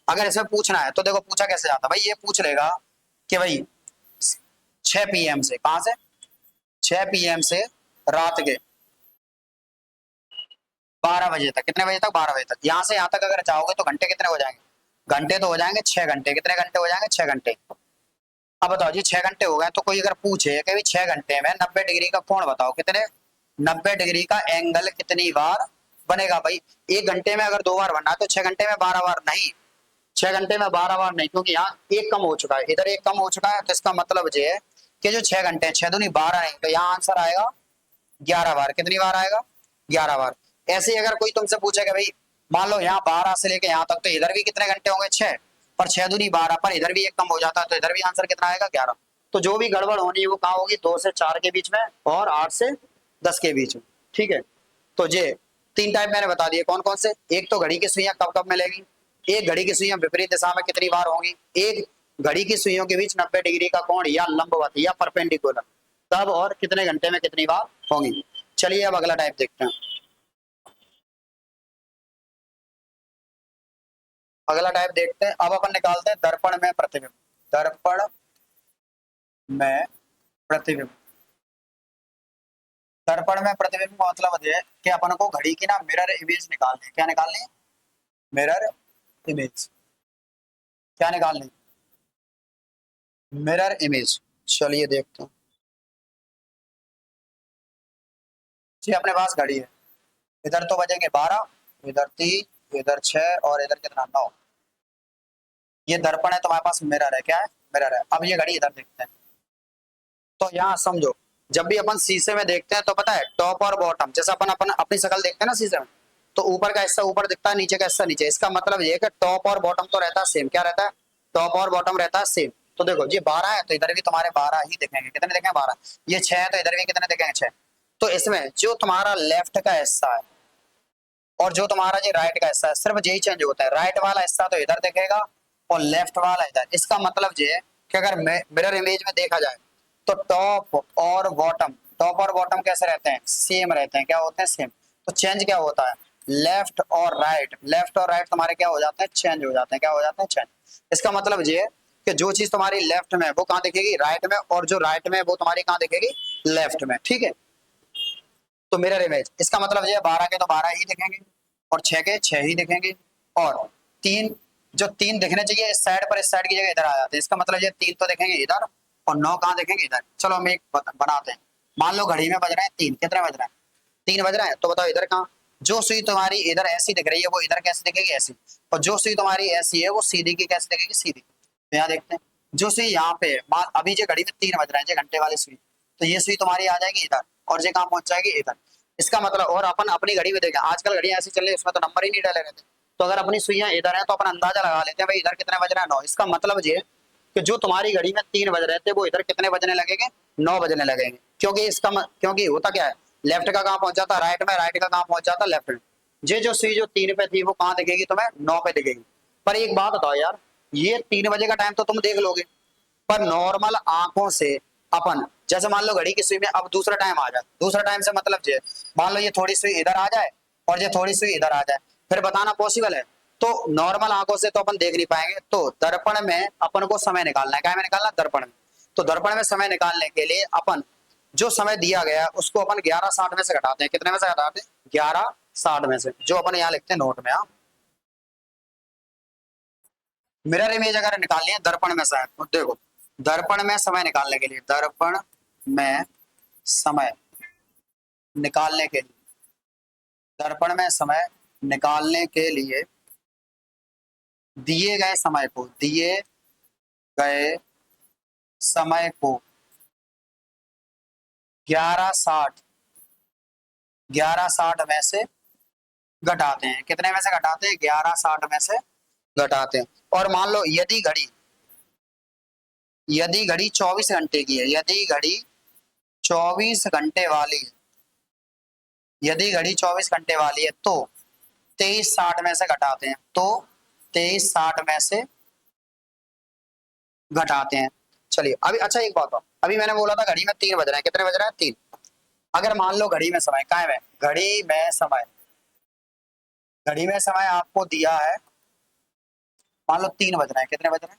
अगर इसमें पूछना है तो देखो पूछा कैसे जाता है भाई। ये पूछ लेगा कि भाई 6 PM से, कहां से? 6 PM से रात के 12 बजे तक। कितने बजे तक? 12 बजे तक। यहां से यहां तक अगर चाहोगे तो घंटे कितने हो जाएंगे? घंटे तो हो जाएंगे 6 घंटे। कितने घंटे हो जाएंगे? 6 घंटे। अब बताओ जी 6 घंटे हो गए तो कोई अगर पूछे कि भाई 6 घंटे में 90 डिग्री का कोण बताओ कितने, 90 डिग्री का एंगल कितनी बार बनेगा? भाई 1 घंटे में अगर 2 बार बनना है तो 6 घंटे में 12 बार नहीं, 6 घंटे में 12 बार नहीं, क्योंकि यहाँ एक कम हो चुका है, इधर एक कम हो चुका है। तो इसका मतलब ये है कि जो 6 घंटे 6 दूनी 12 नहीं, तो यहाँ आंसर आएगा 11 बार। कितनी बार आएगा? 11 बार। ऐसे ही अगर कोई तुमसे पूछेगा भाई मान लो यहाँ 12 से लेके यहाँ तक, तो इधर भी कितने घंटे होंगे? 6। पर 6 दूनी 12, पर इधर भी एक कम हो जाता है तो इधर भी आंसर कितना आएगा? 11। तो जो भी गड़बड़ होनी है वो कहाँ होगी? 2 से 4 के बीच में और 8 से 10 के बीच में। ठीक है। तो ये 3 टाइप मैंने बता दिए। कौन कौन से? एक तो घड़ी की सुइयां कब कब मिलेगी, एक घड़ी की सुइयां विपरीत दिशा में कितनी बार होंगी, एक घड़ी की सुइयों के बीच 90 डिग्री का कोण या लंबवत या परपेंडिकुलर कब और कितने घंटे में कितनी बार होंगी। चलिए अब अगला टाइप देखते हैं। अगला टाइप देखते हैं। अब अपन निकालते हैं दर्पण में प्रतिबिंब। दर्पण में प्रतिबिंब। दर्पण में प्रतिबिंब का मतलब ये है कि अपन को घड़ी की ना मिरर इमेज निकालनी है। क्या निकालनी है? Mirror image. क्या निकालनी? Mirror image. चलिए देखते हैं। जी अपने पास घड़ी है, इधर तो बजेंगे 12, इधर 3, इधर 6 और इधर कितना 9। ये दर्पण है, तुम्हारे पास मिरर है। क्या है? मिरर है। अब ये घड़ी इधर देखते हैं, तो यहाँ समझो, जब भी अपन शीशे में देखते हैं तो पता है टॉप और बॉटम, जैसे अपन अपन अपनी शक्ल देखते हैं ना शीशे में, तो ऊपर का हिस्सा ऊपर दिखता है, नीचे का हिस्सा नीचे। इसका मतलब ये है कि टॉप और बॉटम तो रहता है सेम। क्या रहता है? टॉप और बॉटम रहता है सेम। तो देखो ये 12 है तो इधर भी तुम्हारे 12 ही दिखेंगे। कितने दिखेंगे? 12। ये 6 है तो इधर भी कितने दिखेंगे? 6। तो इसमें जो तुम्हारा लेफ्ट का हिस्सा है और जो तुम्हारा ये राइट का हिस्सा है, सिर्फ यही चेंज होता है। राइट वाला हिस्सा तो इधर दिखेगा और लेफ्ट वाला इधर। इसका मतलब ये है कि अगर मिरर इमेज में देखा जाए तो टॉप और बॉटम कैसे रहते हैं? सेम रहते हैं। क्या होते हैं? सेम। तो चेंज क्या होता है? लेफ्ट और राइट, लेफ्ट और राइट तुम्हारे क्या हो जाते हैं? चेंज हो जाते हैं। क्या हो जाते हैं? चेंज। इसका मतलब ये है कि जो चीज तुम्हारी लेफ्ट में है वो कहाँ दिखेगी? राइट में, और जो राइट में है वो तुम्हारी कहाँ दिखेगी? लेफ्ट में। ठीक है। तो मिरर इमेज, इसका मतलब ये 12 के तो 12 ही दिखेंगे और 6 के 6 ही दिखेंगे, और तीन, जो तीन दिखने चाहिए इस साइड पर, इस साइड की जगह इधर आ जाते हैं। इसका मतलब ये 3 तो दिखेंगे इधर और 9 कहाँ दिखेंगे? इधर। चलो हम एक बनाते हैं। मान लो घड़ी में बज रहे हैं 3। कितने बज रहे हैं? 3 बज रहे हैं। तो बताओ इधर कहाँ? जो सुई तुम्हारी इधर ऐसी दिख रही है वो इधर कैसे दिखेगी? ऐसी। और जो सुई तुम्हारी ऐसी है वो सीधी की कैसे दिखेगी? सीधी। तो यहाँ देखते हैं, जो सुई यहाँ पे है, मान अभी जो घड़ी में 3 बज रहे हैं, जो घंटे वाली सुई, तो ये सुई तुम्हारी आ जाएगी इधर और ये कहाँ पहुंच जाएगी? इधर। इसका मतलब, और अपन अपनी घड़ी में देखें, आजकल घड़ियां ऐसी चल रही है उसमें तो नंबर ही नहीं डाले रहते। तो अगर अपनी सुइयां इधर है तो अपन अंदाजा लगा लेते हैं भाई इधर कितने बज रहे हैं? 9। इसका मतलब ये कि जो तुम्हारी घड़ी में 3 बज रहे थे वो इधर कितने बजने लगेंगे? 9 बजने लगेंगे। क्योंकि क्योंकि होता क्या है, लेफ्ट का कहाँ पहुंच जाता? राइट में, राइट का कहाँ पहुंच जाता? लेफ्ट में। ये जो सुई जो 3 पे थी वो कहाँ दिखेगी तुम्हें? 9 पे दिखेगी। पर एक बात बताओ यार, ये 3 बजे का टाइम तो तुम देख लोगे, पर नॉर्मल आंखों से अपन, जैसे मान लो घड़ी की सुई में अब दूसरा टाइम आ जाए, दूसरा टाइम से मतलब ये, मान लो ये थोड़ी सुई इधर आ जाए और ये थोड़ी सुई इधर आ जाए, फिर बताना पॉसिबल है? तो नॉर्मल आंखों से तो अपन देख नहीं पाएंगे। तो दर्पण में अपन को समय निकालना है। क्या में निकालना? दर्पण में। तो दर्पण में समय निकालने के लिए अपन जो समय दिया गया है उसको अपन 11:60 में से घटाते हैं। कितने में से घटाते हैं? 11:60 में से, जो अपन यहाँ लिखते हैं नोट में। हाँ, मिरर इमेज अगर निकालनी है दर्पण में से, तो देखो, दर्पण में समय निकालने के लिए, दर्पण में समय निकालने के लिए, दर्पण में समय निकालने के लिए दिए गए समय को, दिए गए समय को 11:60, 11:60 में से घटाते हैं। कितने में से घटाते हैं? 11:60 में से घटाते हैं। और मान लो यदि घड़ी 24 घंटे की है, यदि घड़ी 24 घंटे वाली है, यदि घड़ी 24 घंटे वाली है तो 23:60 में से घटाते हैं। तो 23:60 में से घटाते हैं। चलिए अभी, अच्छा एक बात हो, अभी मैंने बोला था घड़ी में 3 बज रहे हैं। कितने बज रहे हैं? 3। अगर मान लो घड़ी में समय कायम है, घड़ी में समय, घड़ी में समय आपको दिया है, मान लो 3 बज रहे हैं। कितने बज रहे हैं?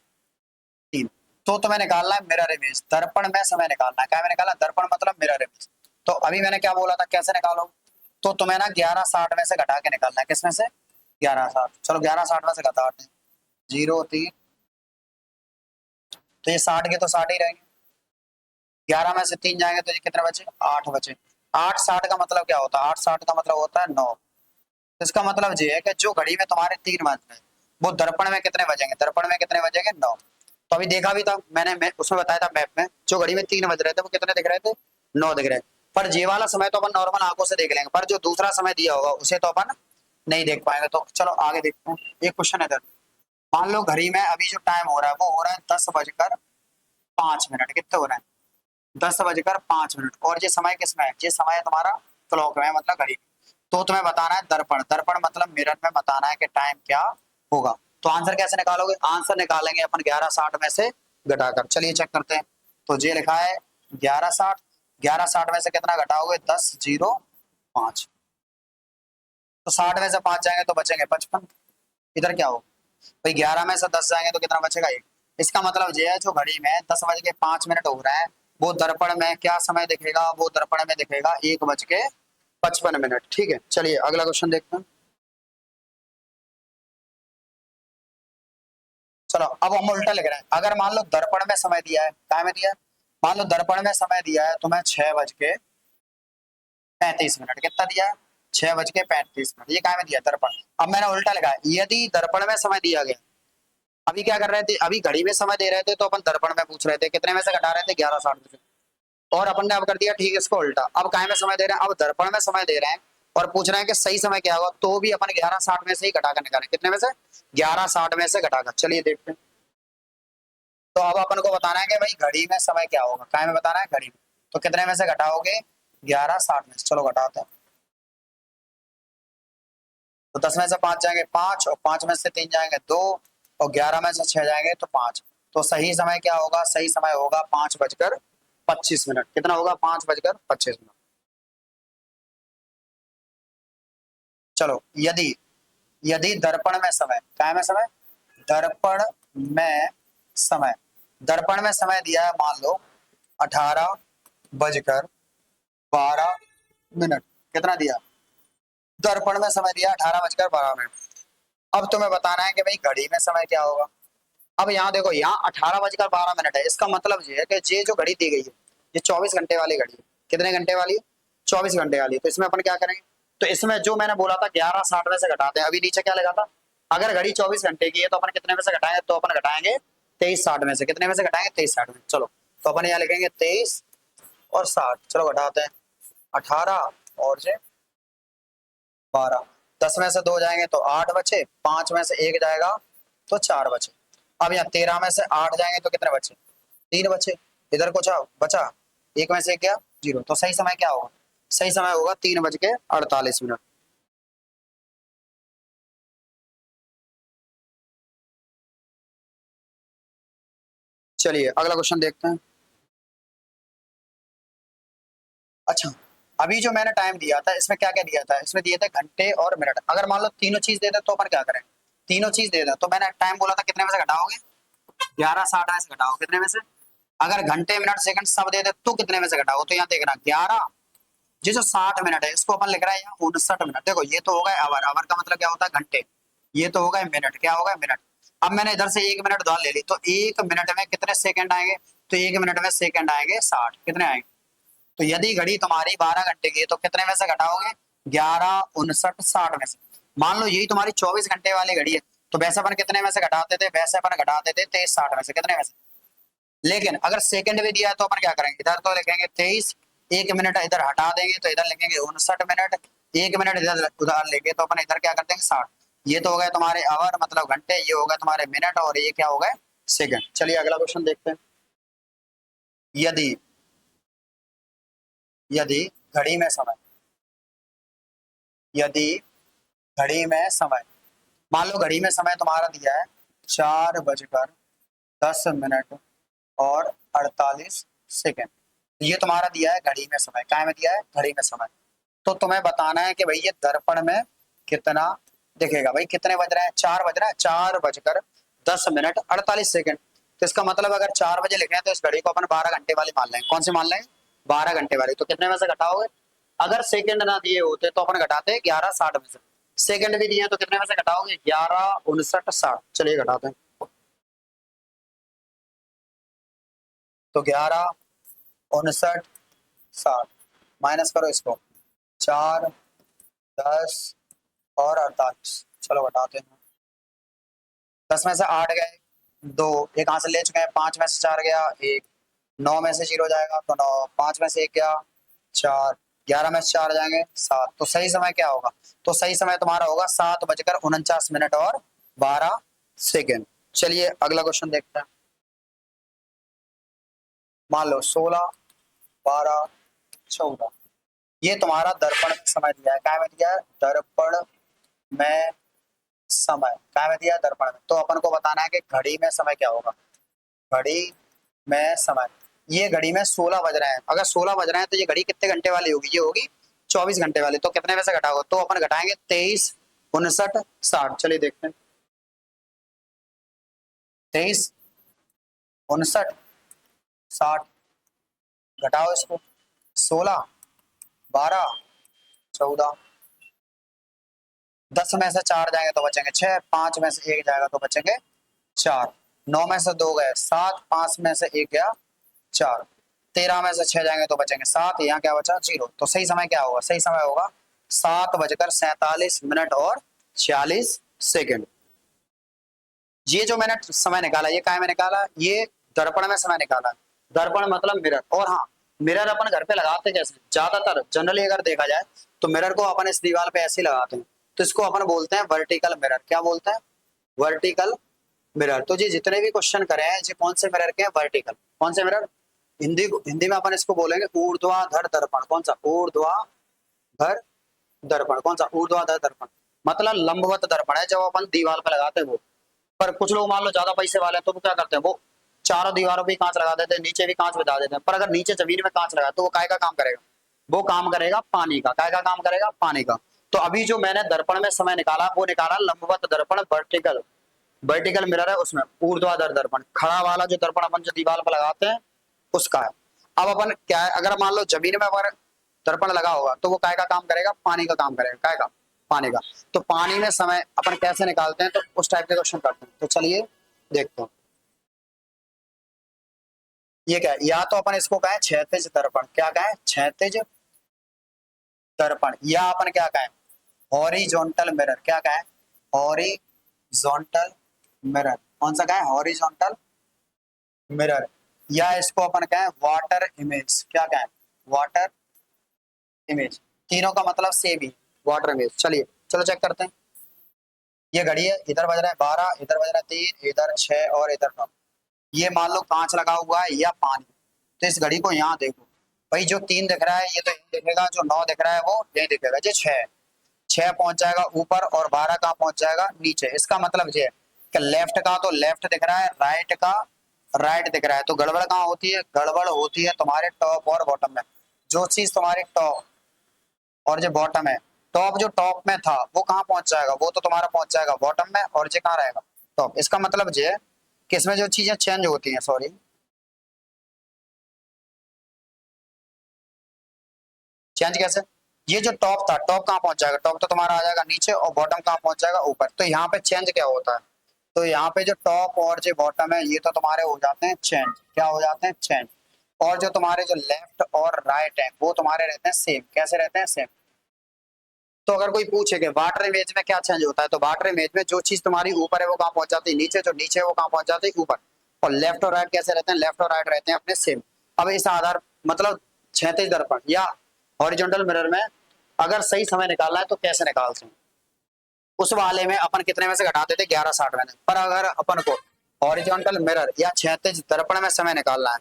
3। तो तुम्हें निकालना है मिरर इमेज, दर्पण में समय निकालना है। क्या में निकालना? दर्पण मतलब मिरर इमेज। तो अभी मैंने क्या बोला था, कैसे निकालो? तो तुम्हें ना 11:60 में से घटा के निकालना है। किसमें से? 11:60। चलो 11:60 में से घटाते हैं। 0 3, तो ये 60 के तो 60 ही रहेंगे। 11 में से 3 जाएंगे तो ये कितने बचे? 8 बचे। 8:60 का मतलब क्या होता है? 8:60 का मतलब होता है 9। इसका मतलब ये है कि जो घड़ी में तुम्हारे 3 बज रहे हैं वो दर्पण में कितने बजेंगे? दर्पण में कितने बजेंगे? 9। तो अभी देखा भी था मैंने, उसमें बताया था मैप में, जो घड़ी में 3 बज रहे थे वो कितने दिख रहे थे? 9 दिख रहे। पर ये वाला समय तो अपन नॉर्मल आंखों से देख लेंगे, पर जो दूसरा समय दिया होगा उसे तो अपन नहीं देख पाएंगे। तो चलो आगे देखते हैं। एक क्वेश्चन है इधर। मान लो घड़ी में अभी जो टाइम हो रहा है वो हो रहा है 10:05। कितने हो रहे हैं? 10:05। और ये समय किसमें है? ये समय तुम्हारा क्लॉक में, मतलब घड़ी में। तो तुम्हें बताना है दर्पण, दर्पण मतलब मिरर में बताना है कि टाइम क्या होगा। तो आंसर कैसे निकालोगे? आंसर निकालेंगे अपन 11:60 में से घटाकर। चलिए चेक करते हैं। तो ये लिखा है 11:60, 11:60 में से कितना घटाओगे? 10:05। तो 60 में से 5 जाएंगे तो बचेंगे 55। इधर क्या हो भाई, 11 में से 10 जाएंगे तो कितना बचेगा? 1। इसका मतलब ये है जो घड़ी में 10:05 हो रहा है वो दर्पण में क्या समय दिखेगा? वो दर्पण में दिखेगा 1:55। ठीक है, चलिए अगला क्वेश्चन देखते हैं। चलो अब हम उल्टा लिख रहे हैं। अगर मान लो दर्पण में समय दिया है, क्या में दिया है? मान लो दर्पण में समय दिया है तुम्हें 6:35। कितना दिया है? 6:35। ये क्या में दिया? दर्पण। अब मैंने उल्टा लिखा है, यदि दर्पण में समय दिया गया, अभी क्या कर रहे थे, अभी घड़ी में समय दे रहे थे तो अपन दर्पण में पूछ रहे थे कितने में से घटा रहे थे, 11:60 में से। और अपन ने अब कर दिया ठीक इसको उल्टा, अब काय में समय दे रहे हैं, अब दर्पण में समय दे रहे हैं और पूछ रहे हैं कि सही समय क्या होगा, तो भी अपन 11:60 में से ही घटाकर निकालें, कितने में से, 11:60 में से घटाकर। चलिए देखते हैं। तो अब अपन को बताना है कि भाई घड़ी में समय क्या होगा, काय में बताना है, घड़ी में। तो कितने में से घटाओगे, 11:60 में से। चलो घटाते हैं। तो 10 में से 5 जाएंगे 5, और 5 में से 3 जाएंगे 2, और 11 में से 6 जाएंगे तो 5। तो सही समय क्या होगा, सही समय होगा 5:25। कितना होगा, 5:25। चलो, यदि यदि दर्पण में समय, क्या में समय, दर्पण में समय, दर्पण में समय दिया है मान लो 18:12। कितना दिया, दर्पण में समय दिया 18:12। अब तुम्हें बताना है कि भाई घड़ी में समय क्या होगा। अब यहाँ देखो, यहाँ 18:12 है, इसका मतलब ये है कि ये जो घड़ी दी गई है ये 24 घंटे वाली घड़ी है। कितने घंटे वाली, 24 घंटे वाली। तो इसमें अपन क्या करेंगे, तो इसमें जो मैंने बोला था 11:60 में से घटाते हैं, अभी नीचे क्या लगा था, अगर घड़ी 24 घंटे की है तो अपन कितने में से घटाएंगे, तो अपन घटाएंगे 23:60 में से। कितने में से घटाएंगे, 23:60 में। चलो, तो अपन यहाँ लिखेंगे 23 और 60। चलो घटाते हैं, 18 और से 12। 10 में से 2 जाएंगे तो 8 बचे, 5 में से 1 जाएगा तो 4 बचे। अब यहाँ 13 में से 8 जाएंगे तो कितने बचे, 3 बचे। इधर कुछ बचा, 1 में से क्या, 0। तो सही समय क्या होगा, सही समय होगा 3:48। चलिए अगला क्वेश्चन देखते हैं। अच्छा, अभी जो मैंने टाइम दिया था इसमें क्या क्या दिया था, इसमें दिए थे घंटे और मिनट। अगर मान लो तीनों चीज दे दे तो अपन क्या करें, तीनों चीज दे दे तो मैंने टाइम बोला था कितने में से घटाओगे, 11:60 में से घटाओ कितने में से। अगर घंटे मिनट सेकंड सब दे दे तो कितने में से घटाओ, तो यहाँ देखना 11, ये जो 60 मिनट है इसको अपन लिख रहे हैं यहाँ 59 मिनट। देखो ये तो होगा आवर, आवर का मतलब क्या होता है, घंटे। ये तो होगा मिनट, क्या होगा, मिनट। अब मैंने इधर से 1 मिनट उधार ले ली, तो 1 मिनट में कितने सेकंड आएंगे, तो 1 मिनट में सेकंड आएंगे 60। कितने आएंगे, तो यदि घड़ी तुम्हारी 12 घंटे की है तो कितने में से घटाओगे, 11, 59, 60 में से। मान लो यही तुम्हारी 24 घंटे वाली घड़ी है, तो वैसे अपन कितने में से घटाते थे, वैसे अपन घटाते थे 23:60 में से। कितने में से, लेकिन अगर सेकंड भी दिया है तो अपन क्या करेंगे, इधर तो लिखेंगे 23, 1 मिनट इधर हटा देंगे तो इधर लिखेंगे 59 मिनट, 1 मिनट इधर उधार लेंगे तो अपन इधर क्या कर देंगे 60। ये तो हो गए तुम्हारे आवर मतलब घंटे, ये हो गए तुम्हारे मिनट, और ये क्या हो गए, सेकंड। चलिए अगला क्वेश्चन देखते हैं। यदि यदि घड़ी में समय, यदि घड़ी में समय, मान लो घड़ी में समय तुम्हारा दिया है 4:10 और 48 सेकेंड। ये तुम्हारा दिया है घड़ी में समय, क्या में दिया है, घड़ी में समय। तो तुम्हें बताना है कि भाई ये दर्पण में कितना दिखेगा, भाई कितने बज रहे हैं, 4 बज रहे हैं, 4:10 और 48 सेकेंड। तो इसका मतलब अगर 4 बजे लिखे हैं तो इस घड़ी को अपन 12 घंटे वाली मान लेंगे। कौन सी मान लेंगे, 12 घंटे वाली। तो कितने में से घटाओगे, अगर सेकंड ना दिए होते तो अपन घटाते हैं 11:60 में से। सेकंड भी दिए हैं तो कितने में से घटाओगे, 11, 59, 60। चलिए घटाते हैं। तो 11, 59, 60 माइनस करो इसको, 4, 10 और 48। चलो घटाते हैं। 10 में से 8 गए, 2 एक हाथ से ले चुके हैं, 5 में से 4 गया 1, 9 में से 0 जाएगा तो 9, 5 में से 1 गया 4, 11 में से 4 जाएंगे 7। तो सही समय क्या होगा, तो सही समय तुम्हारा होगा 7:49 और 12 सेकेंड। चलिए अगला क्वेश्चन देखते हैं। मान लो 16, 12, 14, ये तुम्हारा दर्पण में समय दिया है, क्या में दिया है, दर्पण में समय, क्या में दिया है, दर्पण में। तो अपन को बताना है कि घड़ी में समय क्या होगा, घड़ी में समय। ये घड़ी में 16 बज रहे हैं, अगर 16 बज रहे हैं तो ये घड़ी कितने घंटे वाली होगी, ये होगी 24 घंटे वाली। तो कितने में से घटाओगे, तो अपन घटाएंगे 23, 59, 60। चलिए देखते हैं, 23, 59, 60, घटाओ इसको, 16, 12, 14, 10 में से 4 जाएंगे तो बचेंगे 6, 5 में से 1 जाएगा तो बचेंगे 4, 9 में से 2 गए 7, 5 में से 1 गया 4, 13 में से 6 जाएंगे तो बचेंगे 7, यहाँ क्या बचा 0। तो सही समय क्या होगा, सही समय होगा 7:47 और 46 सेकेंड। ये जो मैंने समय निकाला, ये क्या में निकाला, ये दर्पण में समय निकाला। दर्पण मतलब मिरर। और हाँ, मिरर अपन घर पे लगाते कैसे, ज्यादातर जनरली अगर देखा जाए तो मिरर को अपन इस दीवार पे ऐसे ही लगाते हैं, तो इसको अपन बोलते हैं वर्टिकल मिरर। क्या बोलते हैं? Vertical mirror. तो जी जितने भी क्वेश्चन करे हैं जी कौन से मिरर के हैं? वर्टिकल। कौन से मिरर? हिंदी में अपन इसको बोलेंगे ऊर्ध्वाधर दर्पण। कौन सा? ऊर्ध्वाधर दर्पण। कौन सा? ऊर्ध्वाधर दर्पण मतलब लंबवत दर्पण है, जब अपन दीवार पे लगाते हैं वो। पर कुछ लोग मान लो ज्यादा पैसे वाले हैं तो वो क्या करते हैं, वो चारों दीवारों पे कांच लगा देते हैं, नीचे भी कांच बिठा देते हैं। पर अगर नीचे जमीन में कांच लगा तो वो काय का काम करेगा? वो काम करेगा पानी का। काय का काम करेगा? पानी का। तो अभी जो मैंने दर्पण में समय निकाला वो निकाला लंबवत दर्पण, वर्टिकल। वर्टिकल मिरर है, उसमें ऊर्ध्वाधर दर्पण, खड़ा वाला जो दर्पण अपन जो दीवार पर लगाते हैं उसका है। अब अपन क्या है, अगर मान लो जमीन में अगर दर्पण लगा होगा तो वो काय का काम करेगा? पानी का काम करेगा। काय का? पानी का। तो पानी में समय अपन कैसे निकालते हैं, तो उस टाइप के क्वेश्चन करते हैं। तो चलिए देखते हैं। ये क्या है, या तो अपन इसको कहें क्षैतिज दर्पण। क्या कहें? क्षैतिज दर्पण। या अपन क्या कहें? Horizontal mirror. क्या कहें? Horizontal mirror. कौन सा कहें? Horizontal mirror. या इसको अपन कहें वाटर इमेज। क्या कहें? Water image. तीनों का मतलब सेम ही, वाटर इमेज। चलिए चलो चेक करते हैं। ये घड़ी है, इधर बज रहा है 12, इधर बज रहा है 3, इधर 6 और इधर 9। ये मान लो कांच लगा हुआ है या पानी। तो इस घड़ी को यहाँ देखो भाई, जो 3 दिख रहा है ये तो यही दिखेगा, जो 9 दिख रहा है वो यही दिखेगा। जो 6 पहुंच जाएगा ऊपर और 12 कहाँ पहुंच जाएगा? नीचे। इसका मतलब ये है कि लेफ्ट का तो लेफ्ट दिख रहा है, राइट का राइट दिख रहा है। तो गड़बड़ कहाँ होती है? गड़बड़ होती है तुम्हारे टॉप और बॉटम में। जो चीज तुम्हारे टॉप और जो बॉटम है, टॉप जो टॉप में था वो कहाँ पहुंच जाएगा? वो तो तुम्हारा पहुंच जाएगा बॉटम में, और जो कहाँ रहेगा? टॉप। इसका मतलब ये है कि इसमें जो चीजें चेंज होती हैं, सॉरी, चेंज कैसे? ये जो टॉप था, टॉप कहाँ पहुंच जाएगा? टॉप तो तुम्हारा आ जाएगा नीचे, और बॉटम कहाँ पहुंच जाएगा? ऊपर। तो यहाँ पे चेंज क्या होता है? तो यहाँ पे जो टॉप और जो बॉटम है ये तो तुम्हारे हो जाते हैं चेंज। क्या हो जाते हैं? चेंज। और जो तुम्हारे जो लेफ्ट और राइट है वो तुम्हारे रहते हैं सेम। कैसे रहते हैं? सेम। तो अगर कोई पूछे कि वाटर इमेज में क्या चेंज होता है, तो वाटर इमेज में जो चीज तुम्हारी ऊपर है वो कहाँ पहुंच जाती है? नीचे। जो नीचे है वो कहाँ पहुंच जाती है? ऊपर। और लेफ्ट और राइट कैसे रहते हैं? लेफ्ट और राइट रहते हैं अपने सेम। अब इस आधार मतलब क्षैतिज दर्पण या हॉरिजॉन्टल मिरर में अगर सही समय निकालना है तो कैसे निकालते हैं? उस वाले में अपन कितने में से घटाते थे? 1160 में से। पर अगर अपन को हॉरिजॉन्टल मिरर या क्षैतिज दर्पण में समय निकालना है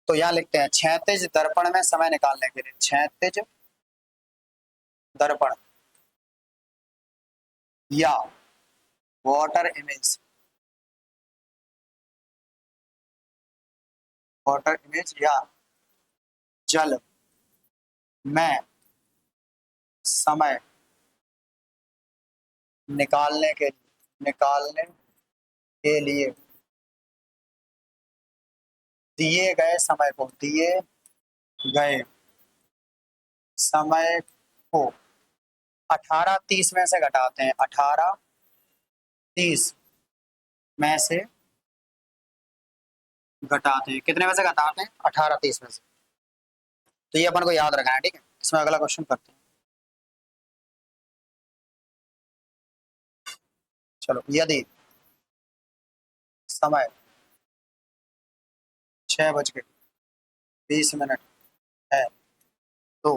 तो यहाँ लिखते हैं क्षैतिज दर्पण में समय निकालने के लिए क्षैतिज दर्पण या वाटर इमेज, वाटर इमेज या जल में समय निकालने के लिए दिए गए समय को, दिए गए समय को 18:30 में से घटाते हैं। 18:30 में से घटाते हैं। कितने में से घटाते हैं? 18:30 में से। तो ये अपन को याद रखना है, ठीक है। इसमें अगला क्वेश्चन करते हैं। चलो, यदि समय 6:20 है तो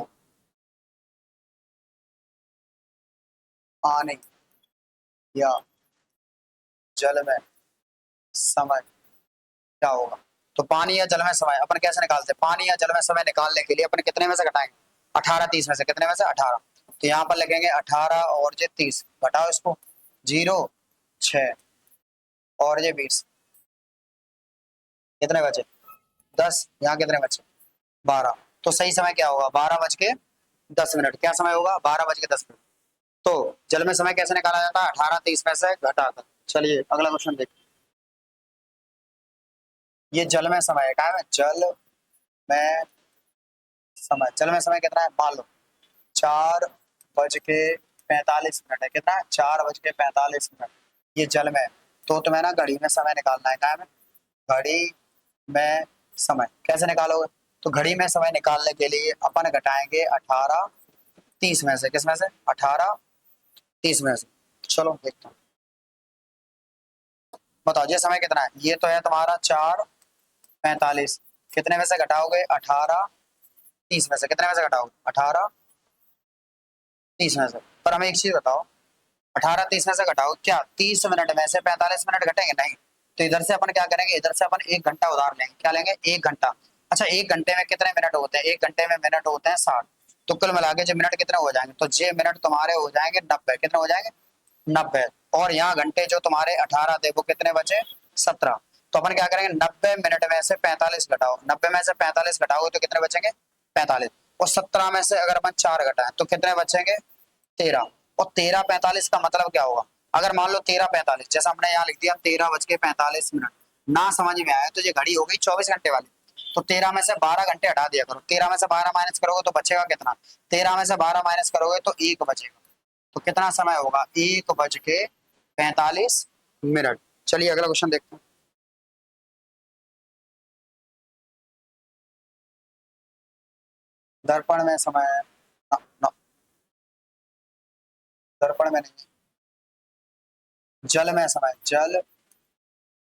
पानी या जल में समय क्या होगा? तो पानी या जल में समय अपन कैसे निकालते हैं? पानी या जल में समय निकालने के लिए अपन कितने में से घटाएंगे? 18:30 में से। कितने में से? 18। तो यहाँ पर लिखेंगे 18 और ये 30, घटाओ इसको। 0, 6 और ये 20, कितने बचे? 10। यहाँ कितने बचे? 12। तो सही समय क्या होगा? 12:10। क्या समय होगा? 12:10। तो जल में समय कैसे निकाला जाता है? 18:30 में से घटाकर। चलिए अगला क्वेश्चन देखिए। ये जल में समय है। क्या है? में जल में समय कितना है? मान लो 4:45 है। कितना है? 4:45। ये जल में है। तो तुम्हें ना घड़ी में समय निकालना है। क्या है? घड़ी में समय कैसे निकालोगे? तो घड़ी में समय निकालने के लिए अपन घटाएंगे 18:30 में से। किस में से? 18:30 में से। चलो देखते हैं। बताओ ये समय कितना है, ये तो है तुम्हारा 4:45, कितने में से घटाओगे 18:30 में से, कितने में से घटाओगे 18:30 में से। पर हमें एक चीज बताओ, 18:30 में से घटाओ, क्या 30 मिनट में से 45 मिनट घटेंगे? नहीं। तो इधर से अपन क्या करेंगे, इधर से अपन 1 घंटा उधार लेंगे, क्या लेंगे 1 घंटा। अच्छा 1 घंटे में कितने मिनट होते हैं, 1 घंटे में मिनट होते हैं 60, तो कुल मिला के जो मिनट कितने हो जाएंगे, तो जे मिनट तुम्हारे हो जाएंगे 90, कितने हो जाएंगे 90। और यहाँ घंटे जो तुम्हारे 18 थे वो कितने बचे 17। तो अपन क्या करेंगे 90 मिनट में से 45 घटाओ, 90 में से 45 घटाओगे तो कितने बचेंगे 45, और 17 में से अगर अपन 4 घटाएं तो कितने बचेंगे 13। और 13:45 का मतलब क्या होगा, अगर मान लो 13:45, जैसा हमने यहाँ लिख दिया 13:45, ना समझ में आया तो ये घड़ी हो गई 24 घंटे वाली, तो 13 में से 12 घंटे हटा दिया करो, 13 में से 12 माइनस करोगे तो बचेगा कितना, 13 में से 12 माइनस करोगे तो 1 बचेगा, तो कितना समय होगा 1:45। चलिए अगला क्वेश्चन देखते हैं। दर्पण में समय है, दर्पण में नहीं, जल में समय, जल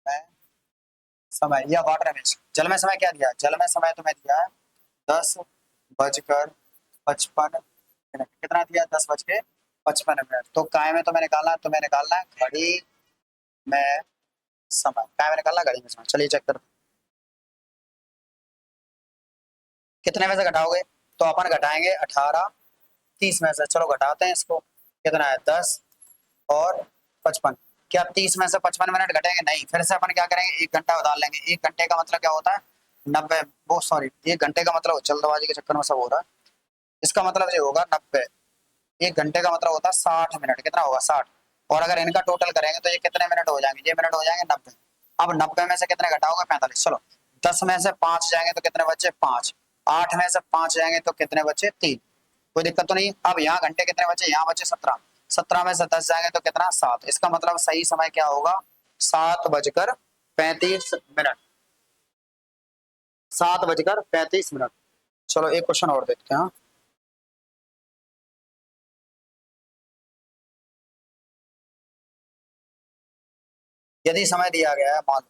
में समय या वाटर में, जल में समय क्या दिया, जल में समय तुम्हें दिया है 10:55 मिनट, कितना दिया 10:55। तो काय में तुम्हें निकालना है घड़ी में समय, काय में निकालना घड़ी में समय। चलिए चेक करते हैं। कितने में से घटाओगे, तो अपन घटाएंगे 18:30 में से, चलो घटाते हैं इसको, कितना है 10 और 55, क्या 30 में से 55 मिनट घटेंगे? नहीं। फिर से अपन क्या करेंगे 1 घंटा उधार लेंगे, 1 घंटे का मतलब क्या होता है 90, वो सॉरी 1 घंटे का मतलब जल्दबाजी के चक्कर में सब हो रहा है, इसका मतलब ये होगा 90, 1 घंटे का मतलब होता है 60 मिनट, कितना होगा 60, और अगर इनका टोटल करेंगे तो ये कितने मिनट हो जाएंगे, ये मिनट हो जाएंगे 90। अब 90 में से कितने घटाओगे 45, चलो 10 में से 5 जाएंगे तो कितने बचे 5, 8 में से 5 जाएंगे तो कितने बचे 3, कोई दिक्कत तो नहीं। अब यहाँ घंटे कितने बचे, यहाँ बचे 17, 17 में से 10 जाएंगे तो कितना 7, इसका मतलब सही समय क्या होगा 7:35, 7:35। चलो एक क्वेश्चन और देखते हैं। यदि समय दिया गया है मान लो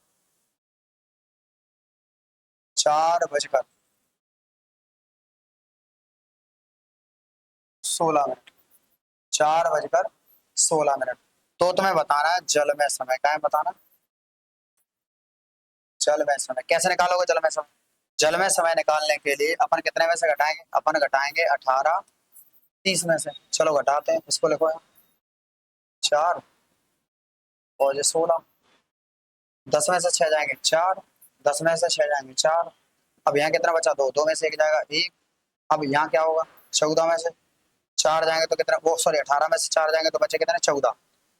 4:16, 4:16, तो तुम्हें बताना है जल में समय, क्या है बताना, जल में समय कैसे निकालोगे, जल में समय, जल में समय निकालने के लिए अपन कितने में से घटाएंगे, अपन घटाएंगे 18:30 में से, चलो घटाते हैं, इसको लिखो 4 और ये 16, 10 में से 6 जाएंगे 4, 10 में से 6 जाएंगे 4, अब यहाँ कितना बचा 2, 2 में से 1 जाएगा 1, अब यहाँ क्या होगा 14 में से 4 जाएंगे तो कितना, वो सॉरी 18 में से 4 जाएंगे तो बचे कितने 14,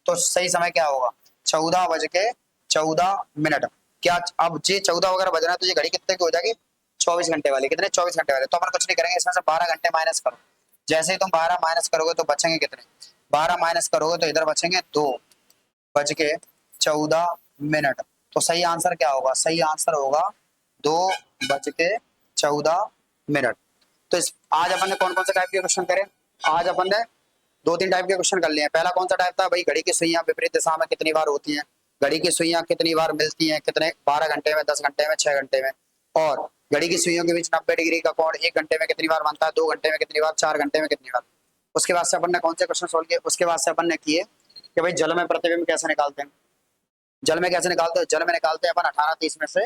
तो सही समय क्या होगा 14:14। क्या अब जे 14 वगैरह बज रहा है तो ये घड़ी कितने की हो जाएगी 24 घंटे वाली, कितने 24 घंटे वाले, तो अपन कुछ नहीं करेंगे, इसमें से 12 घंटे माइनस करो, जैसे ही तुम 12 माइनस करोगे तो बचेंगे कितने, 12 माइनस करोगे तो इधर बचेंगे 2:14। तो सही आंसर क्या होगा, सही आंसर होगा 2:14। तो इस आज अपन ने कौन कौन से टाइप के क्वेश्चन करे, आज अपन ने 2-3 टाइप के क्वेश्चन कर लिए हैं। पहला कौन सा टाइप था भाई, घड़ी की सुइयां विपरीत दिशा में कितनी बार होती हैं, घड़ी की सुइयां कितनी बार मिलती हैं, कितने 12 घंटे में, 10 घंटे में, 6 घंटे में, और घड़ी की सुइयों के बीच 90 डिग्री का कोण 1 घंटे में कितनी बार बनता है, 2 घंटे में कितनी बार, 4 घंटे में कितनी बार। उसके बाद से अपन ने कौन से क्वेश्चन सोल्व किए, उसके बाद से अपन ने किए कि भाई जल में प्रतिबिंब कैसे निकालते हैं, जल में कैसे निकालते हैं, जल में निकालते हैं अपन 18:30 में से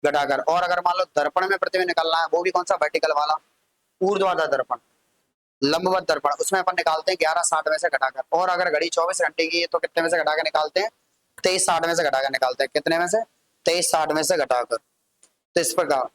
घटाकर, और अगर मान लो दर्पण में प्रतिबिंब निकालना है, वो भी कौन सा वर्टिकल वाला, ऊर्ध्वाधर दर्पण, लंबवत दर्पण, उसमें अपन निकालते हैं 11:60 में से घटाकर, और अगर घड़ी 24 घंटे की है तो कितने में से घटाकर निकालते हैं 23:60 में से घटाकर निकालते हैं, कितने में से 23:60 में से घटाकर। तो इस प्रकार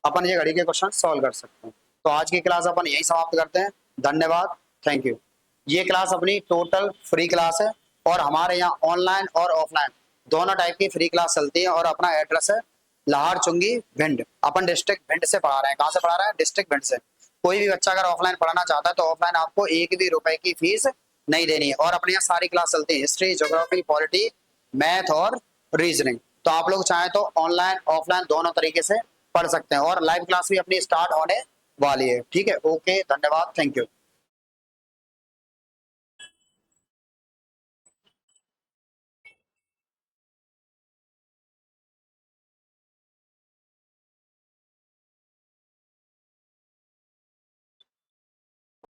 अपन ये घड़ी के क्वेश्चन सॉल्व कर सकते हैं। तो आज की क्लास अपन यही समाप्त करते हैं, धन्यवाद, थैंक यू। ये क्लास अपनी टोटल फ्री क्लास है, और हमारे यहाँ ऑनलाइन और ऑफलाइन दोनों टाइप की फ्री क्लास चलती है, और अपना एड्रेस है लाहौर चुंगी भिंड, अपन डिस्ट्रिक्ट भिंड से पढ़ा रहे हैं, कहाँ से पढ़ा रहे हैं डिस्ट्रिक्ट भिंड से। कोई भी बच्चा अगर ऑफलाइन पढ़ाना चाहता है तो ऑफलाइन आपको 1 भी रुपए की फीस नहीं देनी है, और अपने यहाँ सारी क्लास चलती है, हिस्ट्री, ज्योग्राफी, पॉलिटी, मैथ और रीजनिंग। तो आप लोग चाहें तो ऑनलाइन ऑफलाइन दोनों तरीके से पढ़ सकते हैं, और लाइव क्लास भी अपनी स्टार्ट होने वाली है। ठीक है, ओके, धन्यवाद, थैंक यू।